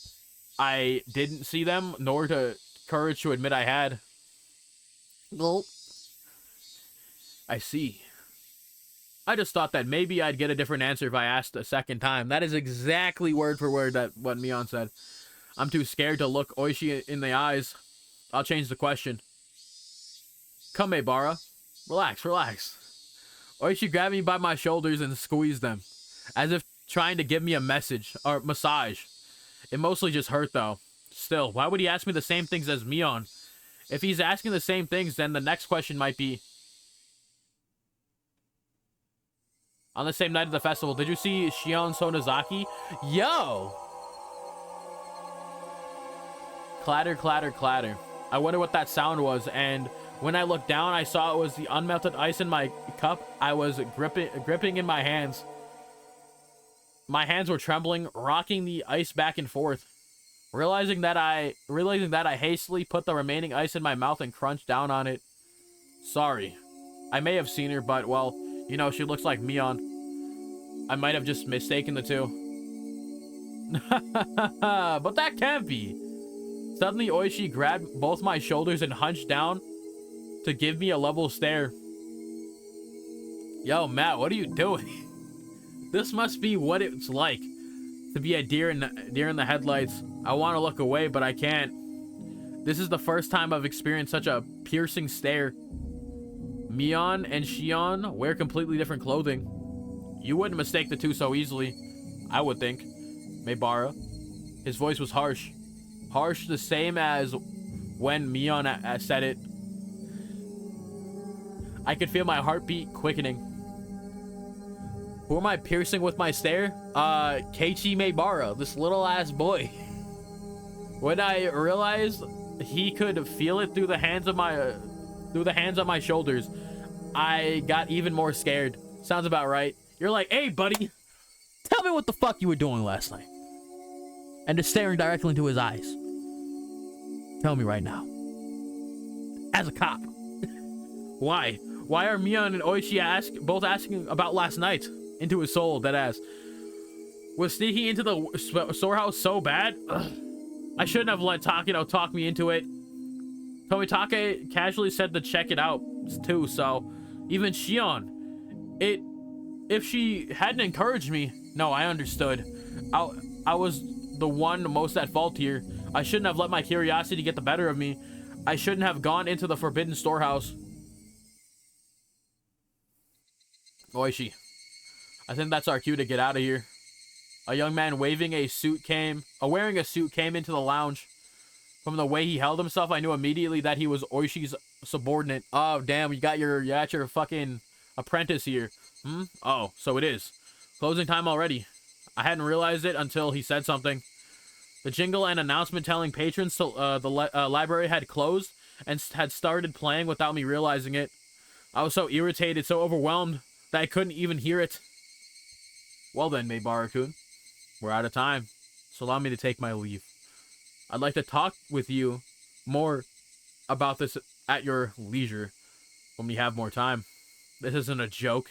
I didn't see them, nor the courage to admit I had.
Gulp.
I see. I just thought that maybe I'd get a different answer if I asked a second time. That is exactly word for word what Mion said. I'm too scared to look Oishi in the eyes. I'll change the question. Come, Meibara. Relax, relax. Oishi grabbed me by my shoulders and squeezed them, as if trying to give me a message, or massage. It mostly just hurt, though. Still, why would he ask me the same things as Mion? If he's asking the same things, then the next question might be... On the same night of the festival, did you see Shion Sonozaki? Yo! Clatter, clatter, clatter. I wonder what that sound was, and when I looked down, I saw it was the unmelted ice in my cup I was gripping in my hands. My hands were trembling, rocking the ice back and forth. Realizing that I hastily put the remaining ice in my mouth and crunched down on it. Sorry. I may have seen her, but, well, you know, she looks like Mion. I might have just mistaken the two. But that can't be. Suddenly, Oishi grabbed both my shoulders and hunched down to give me a level stare. Yo, Matt, what are you doing? This must be what it's like to be a deer in the headlights. I want to look away, but I can't. This is the first time I've experienced such a piercing stare. Mion and Shion wear completely different clothing. You wouldn't mistake the two so easily, I would think. Meibara. His voice was harsh. Harsh, the same as when Mion said it. I could feel my heartbeat quickening. Who am I piercing with my stare? Keiichi Meibara, this little ass boy. When I realized he could feel it through the hands on my shoulders, I got even more scared. Sounds about right. You're like, hey, buddy, tell me what the fuck you were doing last night. And just staring directly into his eyes. Tell me right now. As a cop. Why? Why are Mion and Oishi both asking about last night? Into his soul, deadass. Was sneaking into the storehouse so bad? Ugh. I shouldn't have let Takino talk me into it. Tomitake casually said to check it out too, so even Shion. If she hadn't encouraged me, no, I understood. I was the one most at fault here. I shouldn't have let my curiosity get the better of me. I shouldn't have gone into the forbidden storehouse. Oishi. I think that's our cue to get out of here. A young man wearing a suit came into the lounge. From the way he held himself, I knew immediately that he was Oishi's subordinate. Oh, damn, you got your fucking apprentice here. Oh, so it is. Closing time already. I hadn't realized it until he said something. The jingle and announcement telling patrons the library had closed and had started playing without me realizing it. I was so irritated, so overwhelmed, that I couldn't even hear it. Well then, Meibara-kun, we're out of time, so allow me to take my leave. I'd like to talk with you more about this at your leisure when we have more time. This isn't a joke.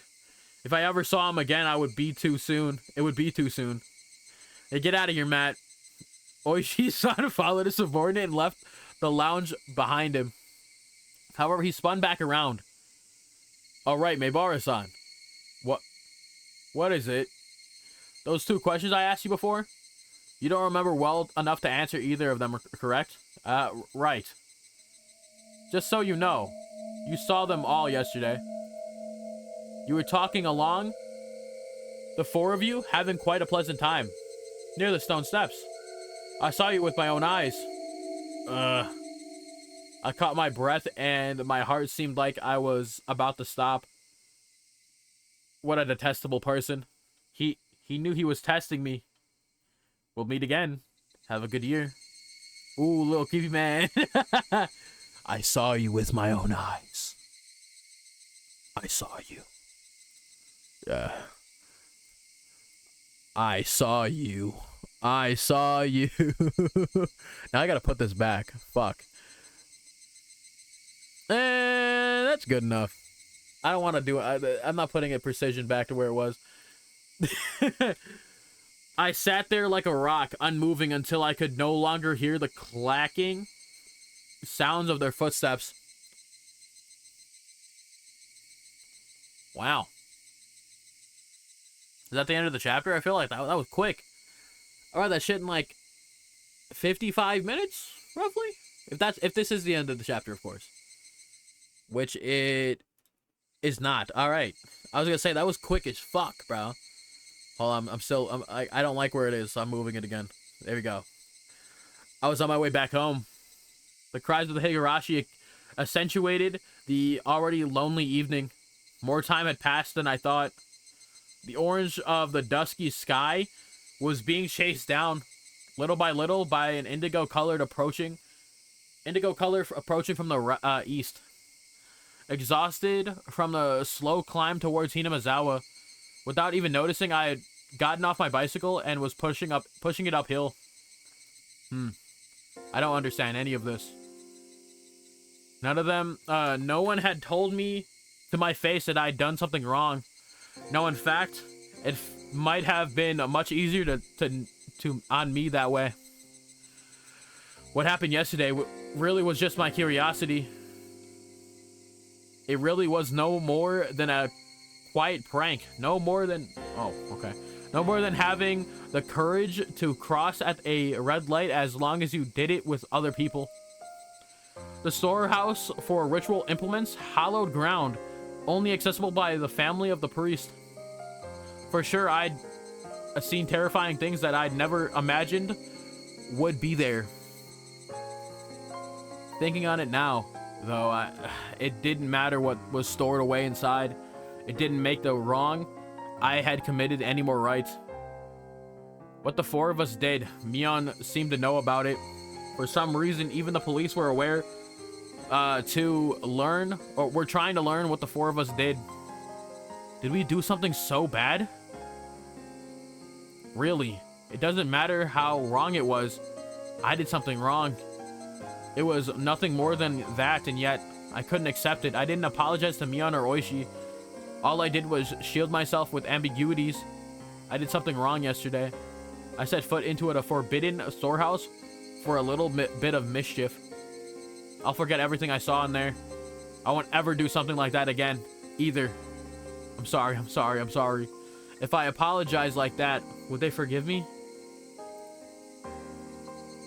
If I ever saw him again, it would be too soon. Hey, get out of here, Matt. Oishi son followed his subordinate and left the lounge behind him. However, he spun back around. All right, Meibara-san. What is it? Those two questions I asked you before? You don't remember well enough to answer either of them, correct? Right. Just so you know, you saw them all yesterday. You were talking along, the four of you, having quite a pleasant time, near the stone steps. I saw you with my own eyes. I caught my breath and my heart seemed like I was about to stop. What a detestable person. He knew he was testing me. We'll meet again. Have a good year. Ooh, little creepy man. I saw you with my own eyes. I saw you. Yeah. I saw you. I saw you. Now I gotta put this back. Fuck. That's good enough. I don't want to do it. I'm not putting it precision back to where it was. I sat there like a rock, unmoving until I could no longer hear the clacking sounds of their footsteps. Wow. Is that the end of the chapter? I feel like that was quick. I read that shit in like 55 minutes, roughly. If this is the end of the chapter, of course. Which it is not. All right. I was gonna say that was quick as fuck, bro. Hold on. I don't like where it is, so I'm moving it again. There we go. I was on my way back home. The cries of the Higurashi accentuated the already lonely evening. More time had passed than I thought. The orange of the dusky sky was being chased down, little by little, by an indigo color approaching from the east. Exhausted from the slow climb towards Hinamazawa, without even noticing, I had gotten off my bicycle and was pushing it uphill. I don't understand any of this. None of them, no one had told me to my face that I'd done something wrong. No, in fact, it might have been much easier to on me that way. What happened yesterday really was just my curiosity. It really was no more than a quiet prank. No more than having the courage to cross at a red light as long as you did it with other people. The storehouse for ritual implements, hallowed ground, only accessible by the family of the priest. For sure, I'd seen terrifying things that I'd never imagined would be there. Thinking on it now, though, it didn't matter what was stored away inside. It didn't make the wrong I had committed any more right. What the four of us did, Mion seemed to know about it. For some reason, even the police were aware to learn, or were trying to learn what the four of us did. Did we do something so bad? Really, it doesn't matter how wrong it was. I did something wrong. It was nothing more than that, and yet I couldn't accept it. I didn't apologize to Mion or Oishi. All I did was shield myself with ambiguities. I did something wrong yesterday. I set foot into a forbidden storehouse for a little bit of mischief. I'll forget everything I saw in there. I won't ever do something like that again, either. I'm sorry. If I apologize like that, would they forgive me?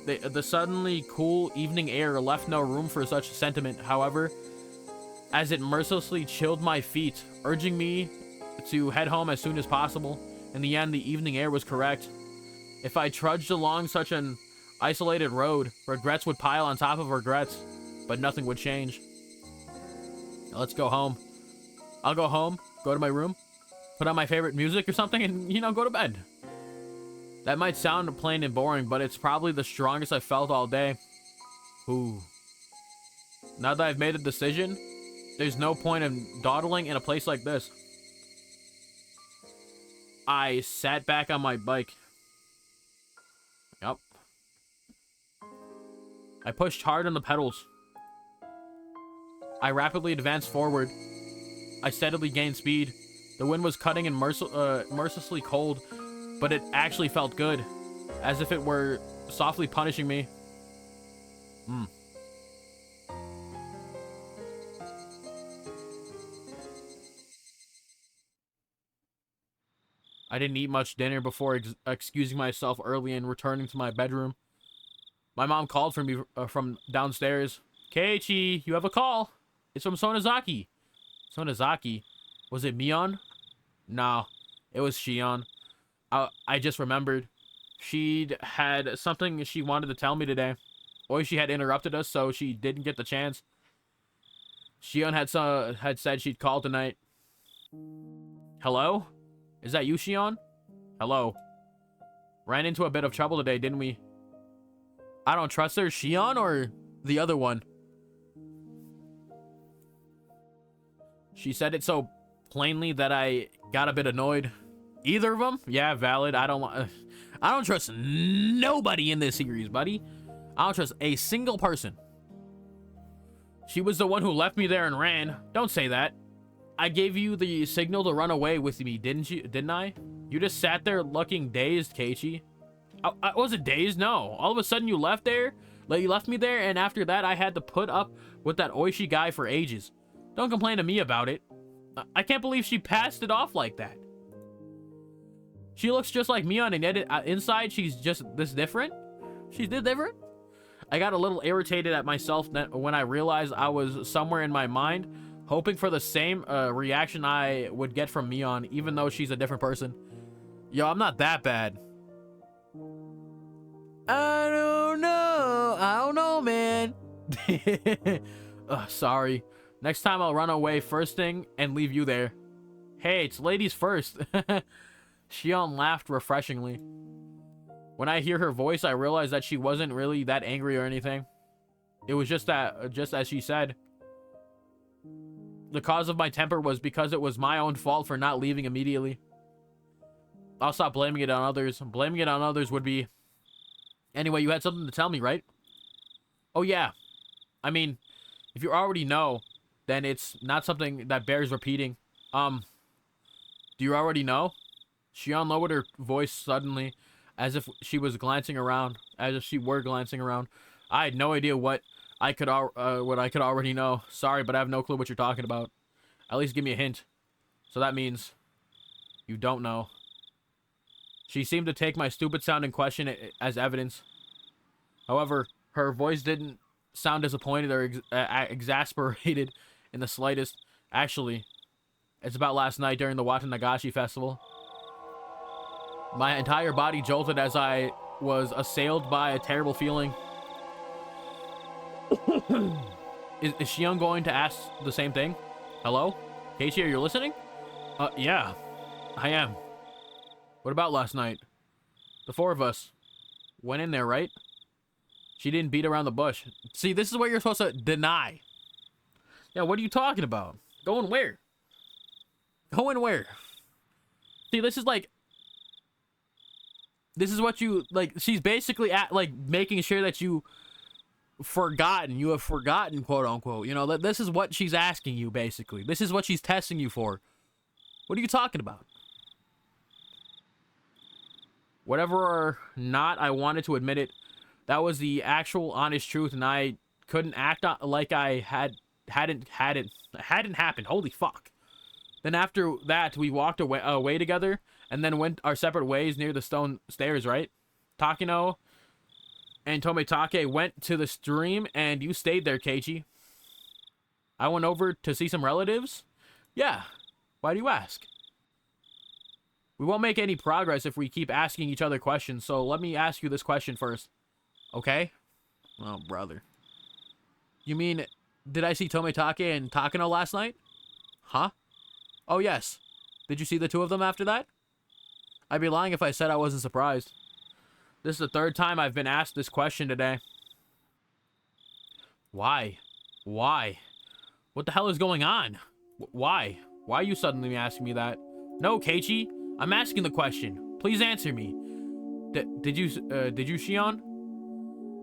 The suddenly cool evening air left no room for such sentiment, however, as it mercilessly chilled my feet, urging me to head home as soon as possible. In the end, the evening air was correct. If I trudged along such an isolated road, regrets would pile on top of regrets, but nothing would change. Now let's go home. I'll go home, go to my room, put on my favorite music or something, and, go to bed. That might sound plain and boring, but it's probably the strongest I've felt all day. Ooh. Now that I've made a decision, there's no point in dawdling in a place like this. I sat back on my bike. Yup. I pushed hard on the pedals. I rapidly advanced forward. I steadily gained speed. The wind was cutting and mercilessly cold, but it actually felt good, as if it were softly punishing me. I didn't eat much dinner before excusing myself early and returning to my bedroom. My mom called for me from downstairs. Keiichi, you have a call. It's from Sonozaki. Sonozaki? Was it Mion? No, it was Shion. I just remembered. She'd had something she wanted to tell me today. Oishi had interrupted us, so she didn't get the chance. Shion had said she'd call tonight. Hello? Is that you, Shion? Hello. Ran into a bit of trouble today, didn't we? I don't trust her, Shion or the other one? She said it so plainly that I got a bit annoyed. Either of them? Yeah, valid. I don't trust nobody in this series, buddy. I don't trust a single person. She was the one who left me there and ran. Don't say that. I gave you the signal to run away with me, didn't I? You just sat there looking dazed, Keiichi. I wasn't dazed, no. All of a sudden you left there, like you left me there, and after that I had to put up with that OOISHI guy for ages. Don't complain to me about it. I can't believe she passed it off like that. She looks just like Mion, and yet inside she's just this different. She's this different. I got a little irritated at myself when I realized I was somewhere in my mind hoping for the same reaction I would get from Mion, even though she's a different person. Yo, I'm not that bad. I don't know, man. Sorry. Next time I'll run away first thing and leave you there. Hey, it's ladies first. Shion laughed refreshingly. When I hear her voice, I realize that she wasn't really that angry or anything. It was just as she said. The cause of my temper was because it was my own fault for not leaving immediately. I'll stop blaming it on others. Blaming it on others would be... Anyway, you had something to tell me, right? Oh, yeah. I mean, if you already know, then it's not something that bears repeating. Do you already know? Shion lowered her voice suddenly, as if she was glancing around, as if she were glancing around. I had no idea what I could already know. Sorry, but I have no clue what you're talking about. At least give me a hint. So that means you don't know. She seemed to take my stupid-sounding question as evidence. However, her voice didn't sound disappointed or exasperated in the slightest. Actually, it's about last night during the Watanagashi festival. My entire body jolted as I was assailed by a terrible feeling. Is Shion going to ask the same thing? Hello? Keiichi, are you listening? Yeah, I am. What about last night? The four of us went in there, right? She didn't beat around the bush. See, this is what you're supposed to deny. Yeah, what are you talking about? Going where? Going where? See, this is like... This is what you... Like, she's basically making sure that you have forgotten, quote unquote. You know, this is what she's asking you, basically. This is what she's testing you for. What are you talking about? Whatever or not, I wanted to admit it. That was the actual honest truth, and I couldn't act like I hadn't happened. Holy fuck. Then after that, we walked away together, and then went our separate ways near the stone stairs, right? Takino and Tomitake went to the stream, and you stayed there, Keiichi. I went over to see some relatives? Yeah. Why do you ask? We won't make any progress if we keep asking each other questions, so let me ask you this question first. Okay? Oh, brother. You mean, did I see Tomitake and Takano last night? Huh? Oh, yes. Did you see the two of them after that? I'd be lying if I said I wasn't surprised. This is the third time I've been asked this question today. Why? Why? What the hell is going on? Why? Why are you suddenly asking me that? No, Keiichi. I'm asking the question. Please answer me. Did you, Shion?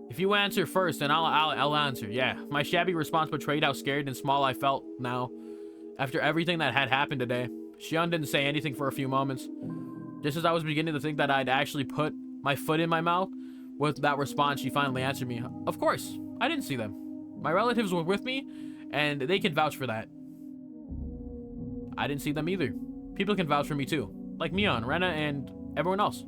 If you answer first, then I'll answer. Yeah. My shabby response betrayed how scared and small I felt now. After everything that had happened today, Shion didn't say anything for a few moments. Just as I was beginning to think that I'd actually put my foot in my mouth, with that response, she finally answered me. Of course, I didn't see them. My relatives were with me, and they can vouch for that. I didn't see them either. People can vouch for me too. Like Mion, Rena, and everyone else.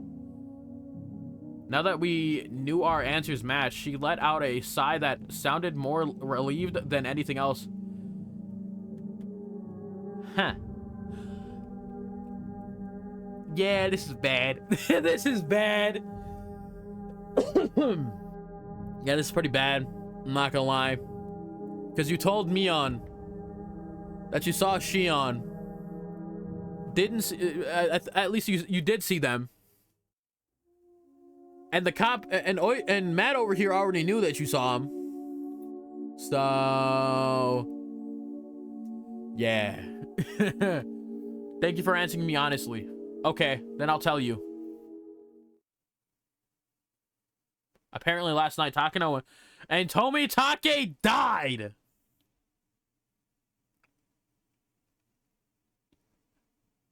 Now that we knew our answers matched, she let out a sigh that sounded more relieved than anything else. Huh. Yeah, this is bad. This is bad. Yeah, this is pretty bad. I'm not gonna lie. Because you told Mion that you saw Shion. Didn't see, at least you did see them. And the cop and Matt over here already knew that you saw him. So yeah. Thank you for answering me honestly. Okay, then I'll tell you. Apparently last night Takano and Tomitake died.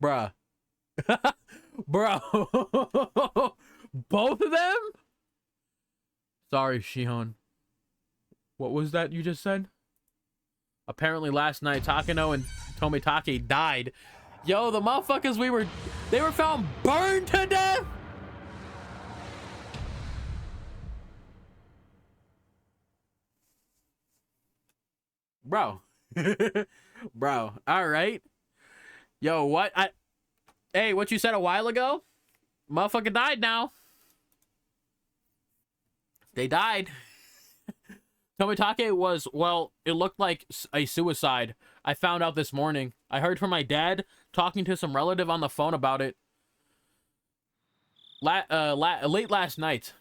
Bruh. Bro. Both of them? Sorry, Shion. What was that you just said? Apparently last night Takano and Tomitake died. Yo, the motherfuckers they were found burned to death. Bro. Bro, all right. Yo, what? Hey, what you said a while ago? Motherfucker died now. They died. Tomitake was, well, it looked like a suicide. I found out this morning. I heard from my dad talking to some relative on the phone about it. Late last night,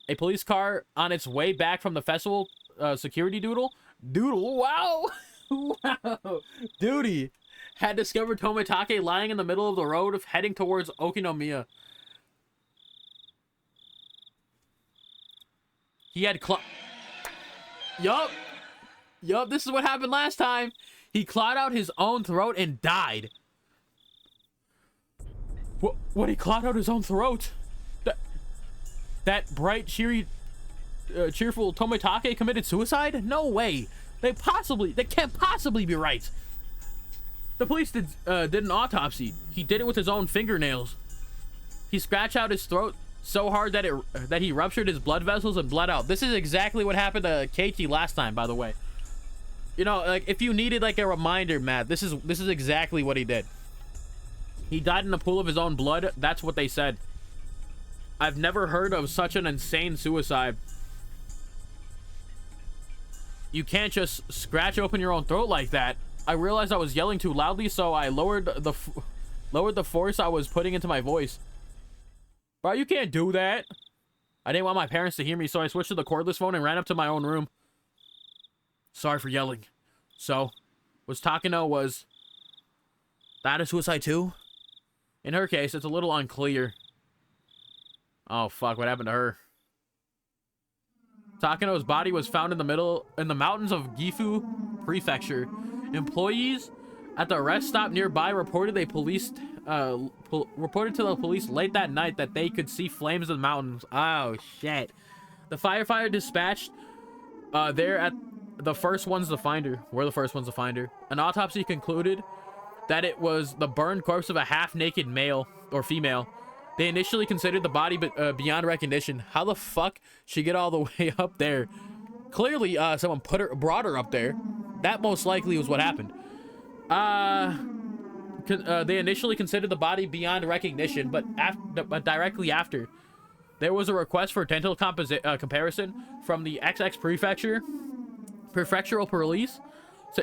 a police car on its way back from the festival security wow. Wow. Duty had discovered Tomitake lying in the middle of the road heading towards Okinomiya. He had Yup, this is what happened last time. He clawed out his own throat and died. What? He clawed out his own throat? That bright, cheerful Tomitake committed suicide? No way. They can't possibly be right. The police did an autopsy. He did it with his own fingernails. He scratched out his throat so hard that he ruptured his blood vessels and bled out. This is exactly what happened to Keiichi last time, by the way. You know, like, if you needed like a reminder, Matt, this is exactly what he did. He died in a pool of his own blood. That's what they said. I've never heard of such an insane suicide. You can't just scratch open your own throat like that. I realized I was yelling too loudly, so I lowered the force I was putting into my voice. Bro, you can't do that. I didn't want my parents to hear me, so I switched to the cordless phone and ran up to my own room. Sorry for yelling. So, was that a suicide too? In her case, it's a little unclear. Oh fuck, what happened to her? Takano's body was found in the mountains of Gifu Prefecture. Employees at the rest stop nearby reported to the police late that night that they could see flames in the mountains. Oh shit. The firefighter dispatched there at the first ones to find her. We're the first ones to find her. An autopsy concluded that it was the burned corpse of a half-naked male or female. They initially considered the body beyond recognition. How the fuck she get all the way up there? Clearly, someone brought her up there. That most likely was what happened. They initially considered the body beyond recognition, but directly after, there was a request for dental comparison from the XX prefectural police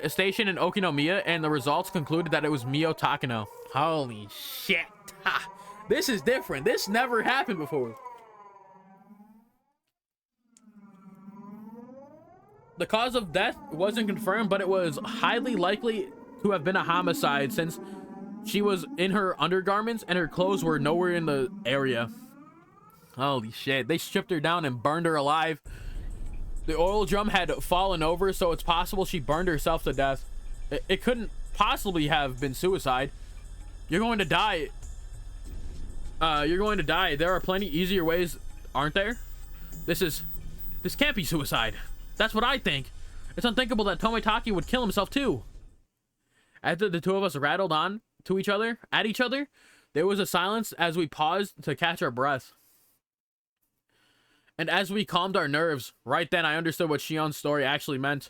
station in Okinomiya, and the results concluded that it was Mio Takano. Holy shit. Ha. This is different. This never happened before. The cause of death wasn't confirmed, but it was highly likely to have been a homicide since she was in her undergarments and her clothes were nowhere in the area. Holy shit. They stripped her down and burned her alive. The oil drum had fallen over, so it's possible she burned herself to death. It couldn't possibly have been suicide. You're going to die. You're going to die. There are plenty easier ways, aren't there? This can't be suicide. That's what I think. It's unthinkable that Tomitake would kill himself too. After the two of us rattled on to each other, there was a silence as we paused to catch our breath. And as we calmed our nerves, right then I understood what Shion's story actually meant.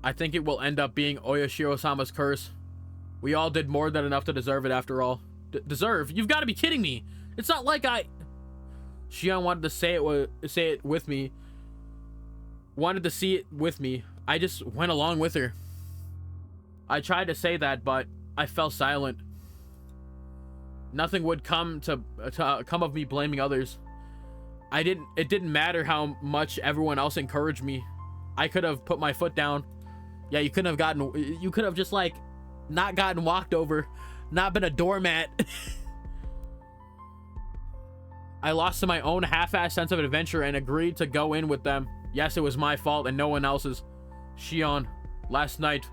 I think it will end up being Oyashiro-sama's curse. We all did more than enough to deserve it after all. Deserve? You've got to be kidding me. It's not like Shion wanted to say it with me. Wanted to see it with me. I just went along with her. I tried to say that, but I fell silent. Nothing would come of me blaming others. it didn't matter how much everyone else encouraged me. I could have put my foot down. Yeah, you could have just like not gotten walked over, not been a doormat. I lost to my own half-assed sense of adventure and agreed to go in with them. Yes, it was my fault and no one else's. Shion, last night.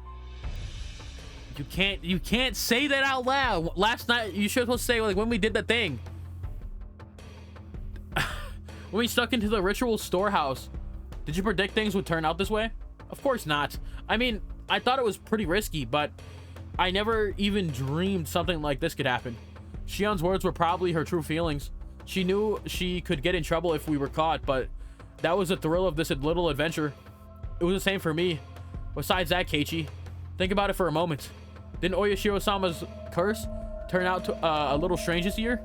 You can't say that out loud. Last night, you should supposed to say like when we did the thing. When we stuck into the ritual storehouse. Did you predict things would turn out this way? Of course not. I mean, I thought it was pretty risky, but I never even dreamed something like this could happen. Shion's words were probably her true feelings. She knew she could get in trouble if we were caught, but that was the thrill of this little adventure. It was the same for me. Besides that, Keiichi, think about it for a moment. Didn't Oyashiro-sama's curse turn out to, a little strange this year?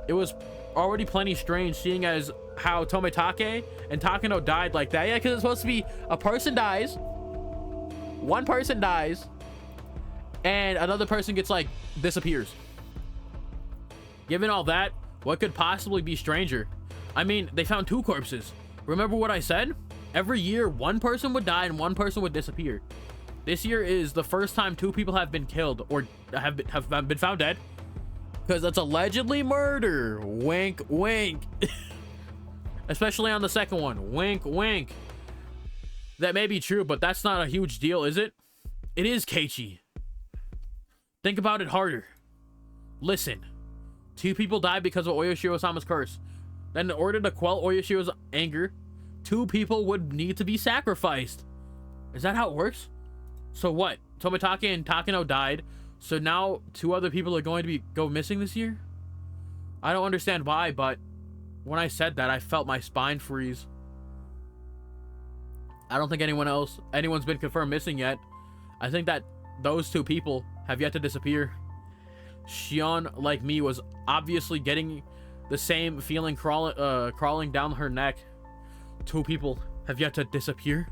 It was already plenty strange, seeing as how Tomitake and Takano died like that. Yeah, because it's supposed to be a person dies, one person dies, and another person gets like disappears. Given all that, what could possibly be stranger? I mean, they found 2 corpses. Remember what I said? Every year, one person would die and one person would disappear. This year is the first time 2 people have been killed or have been found dead. Because that's allegedly murder. Wink, wink. Especially on the second one. Wink, wink. That may be true, but that's not a huge deal, is it? It is, Keiichi. Think about it harder. Listen. 2 people died because of Oyashiro-sama's curse. Then in order to quell Oyashiro's anger, 2 people would need to be sacrificed. Is that how it works? So what? Tomitake and Takano died, so now 2 other people are going to go missing this year? I don't understand why, but when I said that, I felt my spine freeze. I don't think anyone's been confirmed missing yet. I think that those 2 people have yet to disappear. Shion, like me, was obviously getting the same feeling crawling down her neck. 2 people have yet to disappear.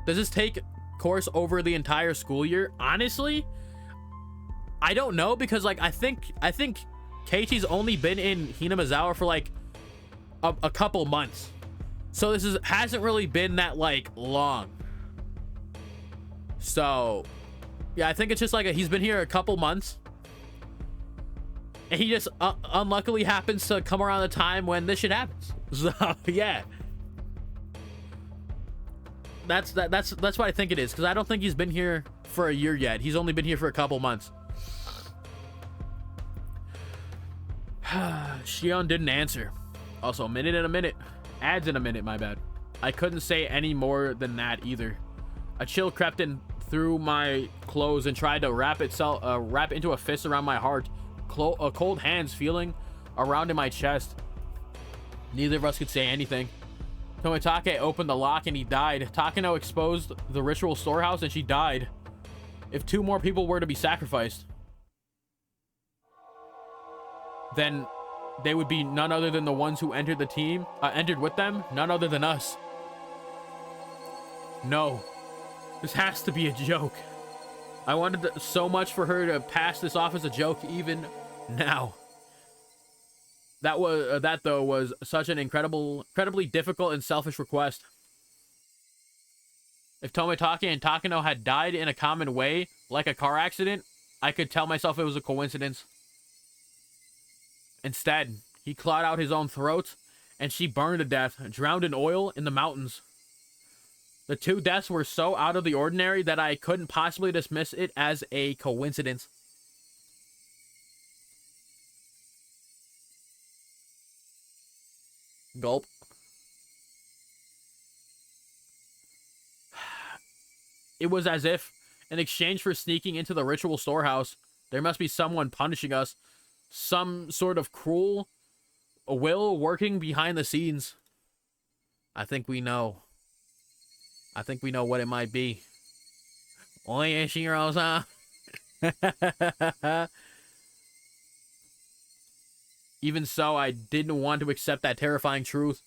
Does this take course over the entire school year? Honestly, I don't know, because like I think Keiichi's only been in Hinamizawa for like a couple months, so this hasn't really been that like long. So yeah, I think it's just like he's been here a couple months, and he just unluckily happens to come around the time when this shit happens. So yeah, that's what I think it is, because I don't think he's been here for a year yet. He's only been here for a couple months. Shion didn't answer. Also, a minute in a minute. Ads in a minute, my bad. I couldn't say any more than that either. A chill crept in through my clothes and tried to wrap into a fist around my heart. Cold hands feeling around in my chest. Neither of us could say anything. Tomitake opened the lock and he died. Takano exposed the ritual storehouse and she died. If 2 more people were to be sacrificed, then they would be none other than the ones who entered the team, entered with them, none other than us. No, this has to be a joke. I wanted so much for her to pass this off as a joke even now. That though was such an incredibly difficult and selfish request. If Tomitake and Takano had died in a common way, like a car accident, I could tell myself it was a coincidence. Instead, he clawed out his own throat, and she burned to death, drowned in oil in the mountains. The 2 deaths were so out of the ordinary that I couldn't possibly dismiss it as a coincidence. Gulp. It was as if, in exchange for sneaking into the ritual storehouse, there must be someone punishing us. Some sort of cruel will working behind the scenes. I think we know. I think we know what it might be. Oyashiro-san. Even so, I didn't want to accept that terrifying truth.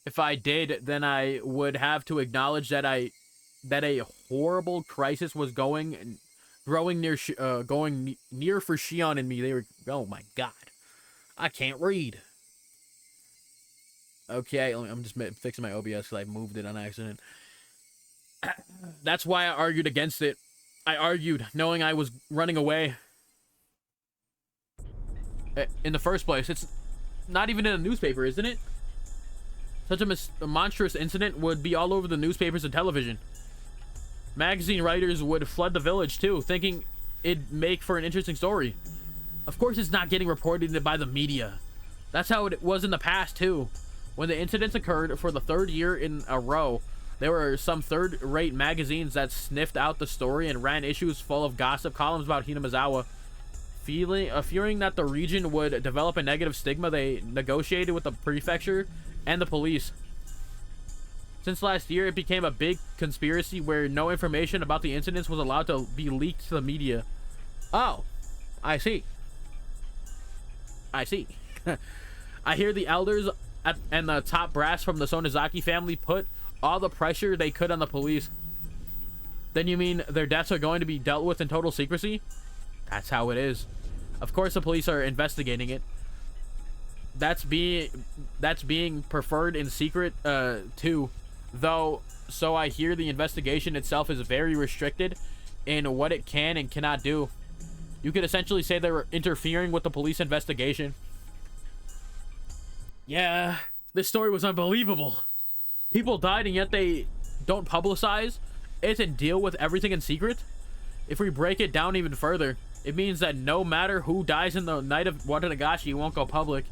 If I did, then I would have to acknowledge that a horrible crisis was going going near for Shion and me. They were, oh my god, I can't read. Okay, I'm just fixing my OBS because I moved it on accident. That's why I argued against it. I argued knowing I was running away. In the first place, it's not even in a newspaper, isn't it? Such a monstrous incident would be all over the newspapers and television. Magazine writers would flood the village too, thinking it'd make for an interesting story. Of course it's not getting reported by the media. That's how it was in the past too. When the incidents occurred for the third year in a row, there were some third-rate magazines that sniffed out the story and ran issues full of gossip columns about Hinamizawa. Fearing that the region would develop a negative stigma, they negotiated with the prefecture and the police. Since last year, it became a big conspiracy where no information about the incidents was allowed to be leaked to the media. Oh, I see. I see. I hear the elders and the top brass from the Sonozaki family put all the pressure they could on the police. Then you mean their deaths are going to be dealt with in total secrecy? That's how it is. Of course the police are investigating it. That's being preferred in secret too, though. So I hear the investigation itself is very restricted in what it can and cannot do. You could essentially say they're interfering with the police investigation. Yeah, this story was unbelievable. People died and yet they don't publicize it and deal with everything in secret. If we break it down even further, it means that no matter who dies in the night of Watanagashi, it won't go public.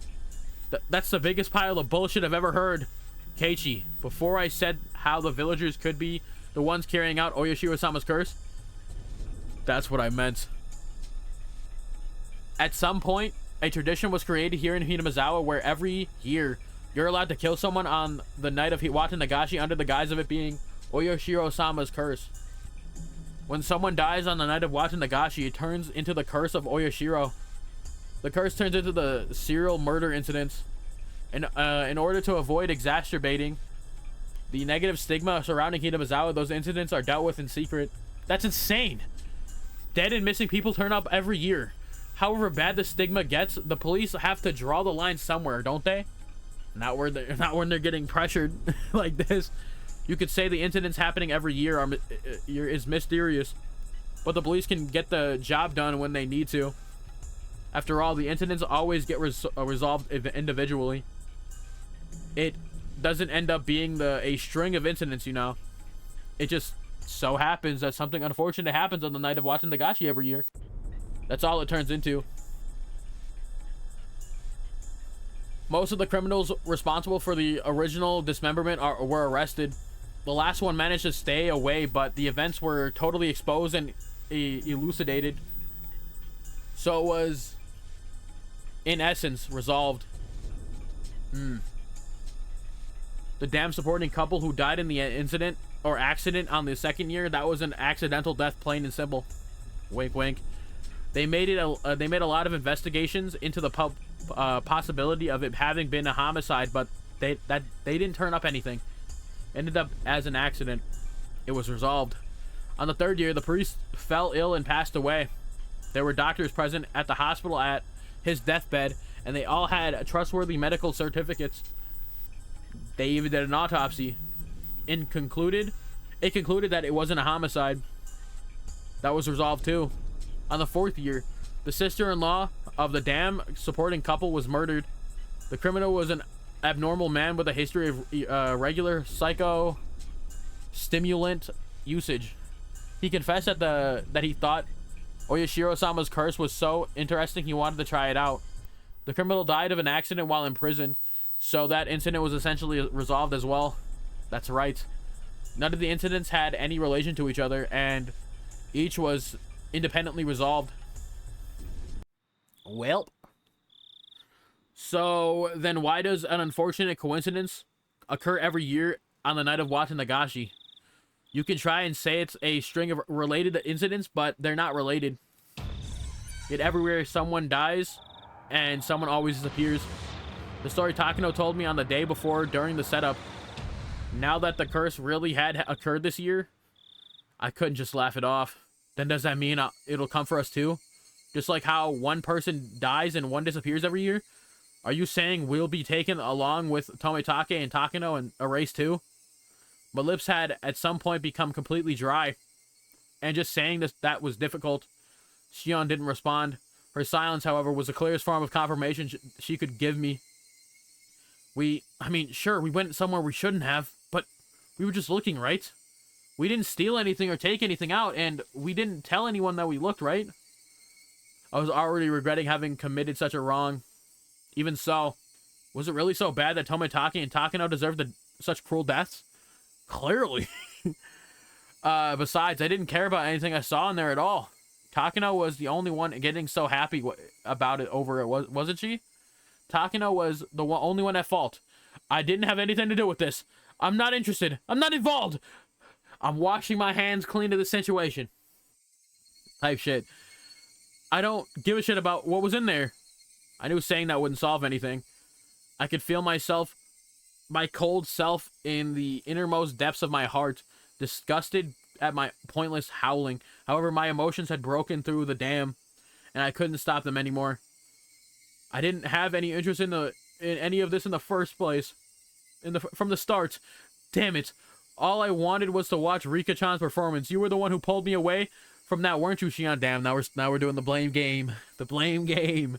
That's the biggest pile of bullshit I've ever heard. Keiichi, before I said how the villagers could be the ones carrying out Oyashiro-sama's curse, that's what I meant. At some point, a tradition was created here in Hinamizawa where every year you're allowed to kill someone on the night of Watanagashi under the guise of it being Oyashiro-sama's curse. When someone dies on the night of Watanagashi, it turns into the curse of Oyashiro. The curse turns into the serial murder incidents. And in order to avoid exacerbating the negative stigma surrounding Hinamizawa, those incidents are dealt with in secret. That's insane. Dead and missing people turn up every year. However bad the stigma gets, the police have to draw the line somewhere, don't they? Not when they're getting pressured like this. You could say the incidents happening every year is mysterious, but the police can get the job done when they need to. After all, the incidents always get resolved individually. It doesn't end up being a string of incidents, you know. It just so happens that something unfortunate happens on the night of Watanagashi every year. That's all it turns into. Most of the criminals responsible for the original dismemberment were arrested. The last one managed to stay away, but the events were totally exposed and elucidated. So it was, in essence, resolved. The dam supporting couple who died in the incident or accident on the second year, that was an accidental death, plain and simple. Wink, wink. They made a lot of investigations into the possibility of it having been a homicide, but they didn't turn up anything. Ended up as an accident. It was resolved. On the third year, the priest fell ill and passed away. There were doctors present at the hospital at his deathbed, and they all had trustworthy medical certificates. They even did an autopsy. It concluded that it wasn't a homicide. That was resolved too. On the fourth year, the sister-in-law of the dam supporting couple was murdered. The criminal was an abnormal man with a history of regular psycho-stimulant usage. He confessed that he thought Oyashiro-sama's curse was so interesting he wanted to try it out. The criminal died of an accident while in prison, so that incident was essentially resolved as well. That's right. None of the incidents had any relation to each other, and each was independently resolved. Well, so then why does an unfortunate coincidence occur every year on the night of Watanagashi? You can try and say it's a string of related incidents, but they're not related. Yet everywhere someone dies and someone always disappears. The story Takano told me on the day before during the setup. Now that the curse really had occurred this year, I couldn't just laugh it off. Then does that mean it'll come for us too? Just like how one person dies and one disappears every year? Are you saying we'll be taken along with Tomitake and Takano in a race too? My lips had at some point become completely dry, and just saying that was difficult. Shion didn't respond. Her silence, however, was the clearest form of confirmation she could give me. I mean, sure, we went somewhere we shouldn't have, but we were just looking, right? We didn't steal anything or take anything out, and we didn't tell anyone that we looked, right? I was already regretting having committed such a wrong. Even so, was it really so bad that Tomitake and Takano deserved such cruel deaths? Clearly. Besides, I didn't care about anything I saw in there at all. Takano was the only one getting so happy about it over it, wasn't she? Takano was the only one at fault. I didn't have anything to do with this. I'm not interested. I'm not involved. I'm washing my hands clean of the situation. Type shit. I don't give a shit about what was in there. I knew saying that wouldn't solve anything. I could feel my cold self in the innermost depths of my heart, disgusted at my pointless howling. However, my emotions had broken through the dam, and I couldn't stop them anymore. I didn't have any interest in any of this in the first place. From the start. Damn it. All I wanted was to watch Rika-chan's performance. You were the one who pulled me away from that, weren't you, Shion? Damn, now we're doing the blame game. The blame game.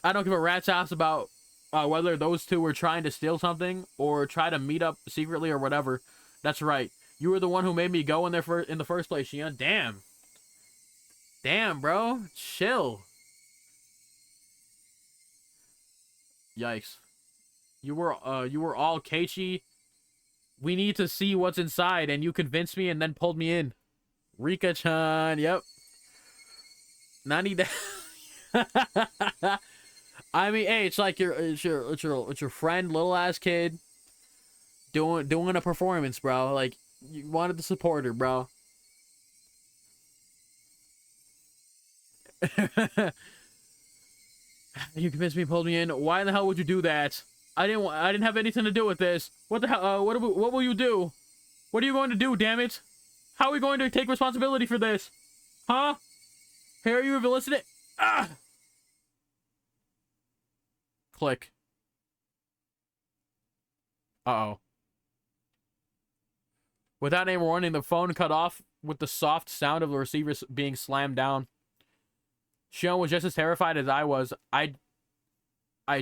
I don't give a rat's ass about whether those two were trying to steal something or try to meet up secretly or whatever. That's right. You were the one who made me go in there in the first place, Shion. Damn. Damn, bro. Chill. Yikes. You were all Keiichi. We need to see what's inside, and you convinced me and then pulled me in. Rika-chan, yep. Nani da. I mean, hey, it's like it's your friend, little ass kid, doing a performance, bro. Like, you wanted to support her, bro. You convinced me, pulled me in. Why in the hell would you do that? I didn't have anything to do with this. What the hell? What will you do? What are you going to do? Damn it! How are we going to take responsibility for this? Huh? Hey, are you even listening? Ah! Click. Uh-oh. Without any warning, the phone cut off with the soft sound of the receiver being slammed down. Shion was just as terrified as I was. I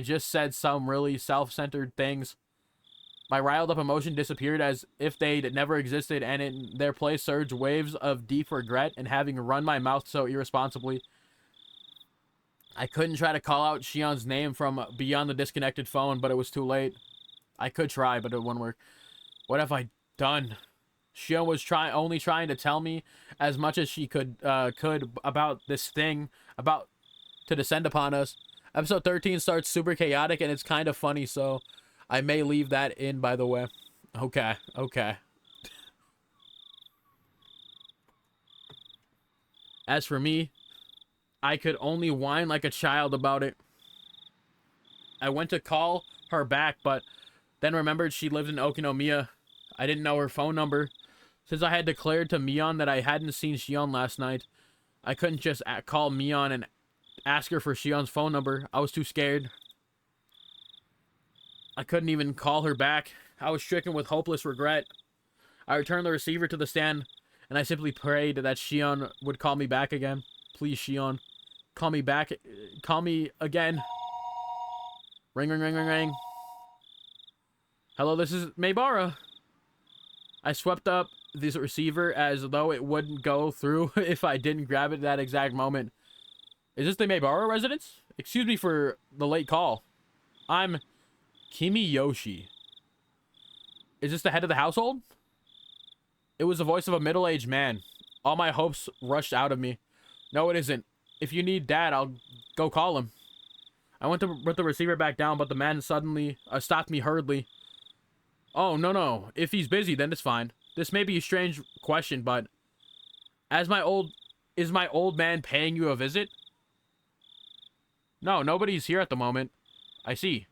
just said some really self-centered things. My riled up emotion disappeared as if they'd never existed, and in their place surged waves of deep regret and having run my mouth so irresponsibly. I couldn't try to call out Shion's name from beyond the disconnected phone, but it was too late. I could try, but it wouldn't work. What have I done? Shion was only trying to tell me as much as she could about this thing about to descend upon us. Episode 13 starts super chaotic, and it's kind of funny, so I may leave that in, by the way. Okay. As for me, I could only whine like a child about it. I went to call her back, but then remembered she lived in Okinomiya. I didn't know her phone number. Since I had declared to Mion that I hadn't seen Shion last night, I couldn't just call Mion and ask her for Shion's phone number. I was too scared. I couldn't even call her back. I was stricken with hopeless regret. I returned the receiver to the stand, and I simply prayed that Shion would call me back again. Please, Shion. Call me back. Call me again. Ring, ring, ring, ring, ring. Hello, this is Maebara. I swept up this receiver as though it wouldn't go through if I didn't grab it at that exact moment. Is this the Maebara residence? Excuse me for the late call. I'm Kimiyoshi. Is this the head of the household? It was the voice of a middle-aged man. All my hopes rushed out of me. No, it isn't. If you need Dad, I'll go call him. I went to put the receiver back down, but the man suddenly stopped me hurriedly. Oh, no. If he's busy, then it's fine. This may be a strange question, but is my old man paying you a visit? No, nobody's here at the moment. I see.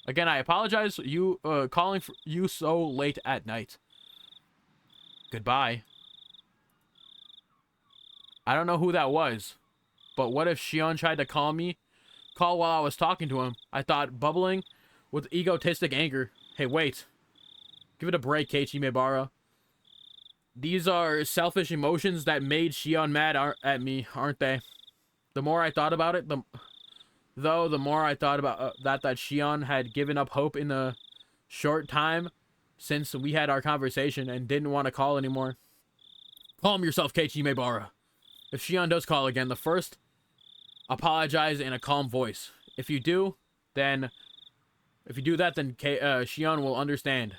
Again, I apologize you calling for you so late at night. Goodbye. I don't know who that was, but what if Shion tried to call while I was talking to him? I thought, bubbling with egotistic anger. Hey, wait. Give it a break, Keiichi Maebara. These are selfish emotions that made Shion mad at me, aren't they? The more I thought about it, the more I thought about that Shion had given up hope in the short time since we had our conversation and didn't want to call anymore. Calm yourself, Keiichi Maebara. If Shion does call again, the first, apologize in a calm voice. If you do that, then Shion will understand.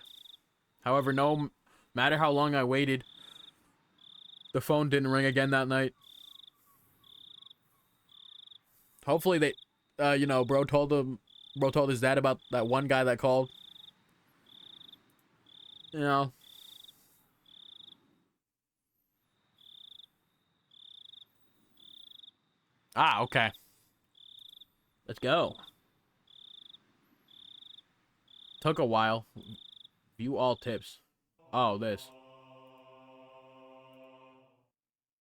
However, no matter how long I waited, the phone didn't ring again that night. Hopefully they, bro told his dad about that one guy that called. You know. Ah, okay. Let's go. Took a while. View all tips. Oh, this.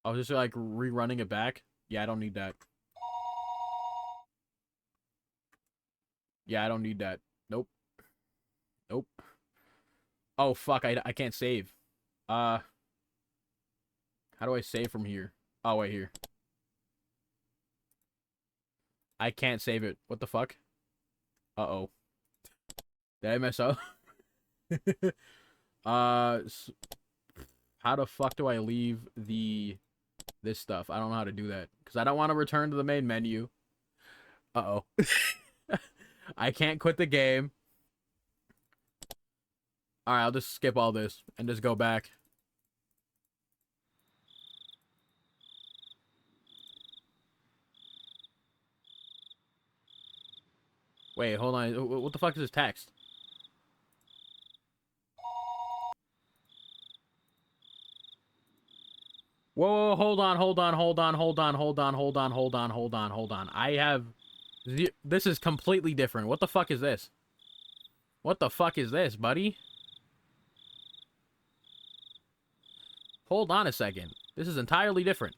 I was just like rerunning it back. Yeah, I don't need that. Yeah, I don't need that. Nope. Nope. Oh, fuck. I can't save. How do I save from here? Oh, wait, here. I can't save it. What the fuck? Uh-oh. Did I mess up? How the fuck do I leave this stuff? I don't know how to do that. Because I don't want to return to the main menu. Uh-oh. I can't quit the game. Alright, I'll just skip all this and just go back. Wait, hold on. What the fuck is this text? Whoa, hold on. I have... This is completely different. What the fuck is this? What the fuck is this, buddy? Hold on a second. This is entirely different.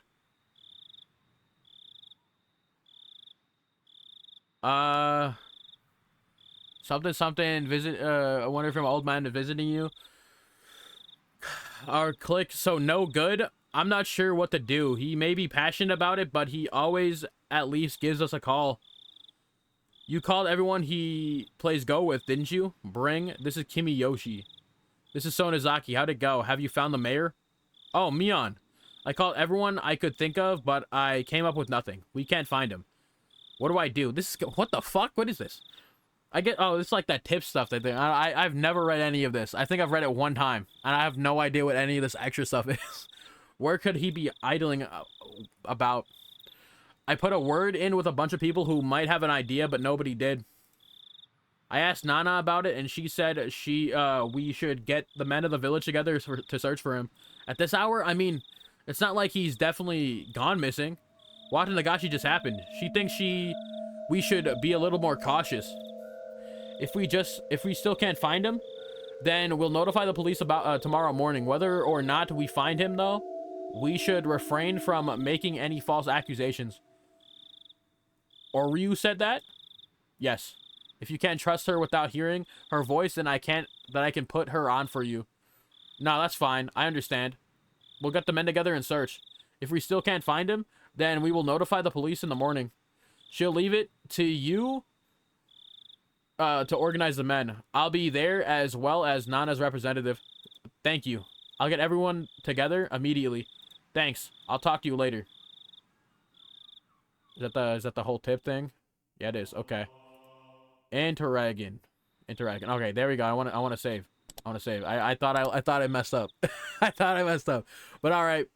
Something, visit, I wonder if an old man is visiting you. Our click, so no good. I'm not sure what to do. He may be passionate about it, but he always at least gives us a call. You called everyone he plays Go with, didn't you? Bring, this is Kimiyoshi. This is Sonozaki. How'd it go? Have you found the mayor? Oh, Mion. I called everyone I could think of, but I came up with nothing. We can't find him. What do I do? This is... What the fuck? What is this? Oh, it's like that tip stuff. I've never read any of this. I think I've read it one time, and I have no idea what any of this extra stuff is. Where could he be idling about? I put a word in with a bunch of people who might have an idea, but nobody did. I asked Nana about it, and she said we should get the men of the village together to search for him. At this hour, I mean, it's not like he's definitely gone missing. Wata Nagashi just happened. She thinks we should be a little more cautious. If we still can't find him, then we'll notify the police about tomorrow morning. Whether or not we find him, though, we should refrain from making any false accusations. Or Ryu said that? Yes. If you can't trust her without hearing her voice, then I can put her on for you. No, that's fine. I understand. We'll get the men together and search. If we still can't find him, then we will notify the police in the morning. She'll leave it to you to organize the men. I'll be there as well as Nana's representative. Thank you. I'll get everyone together immediately. Thanks. I'll talk to you later. Is that the whole tip thing? Yeah, it is. Okay. Interrogin. Okay, there we go. I want to save. I thought I messed up. I thought I messed up. But all right.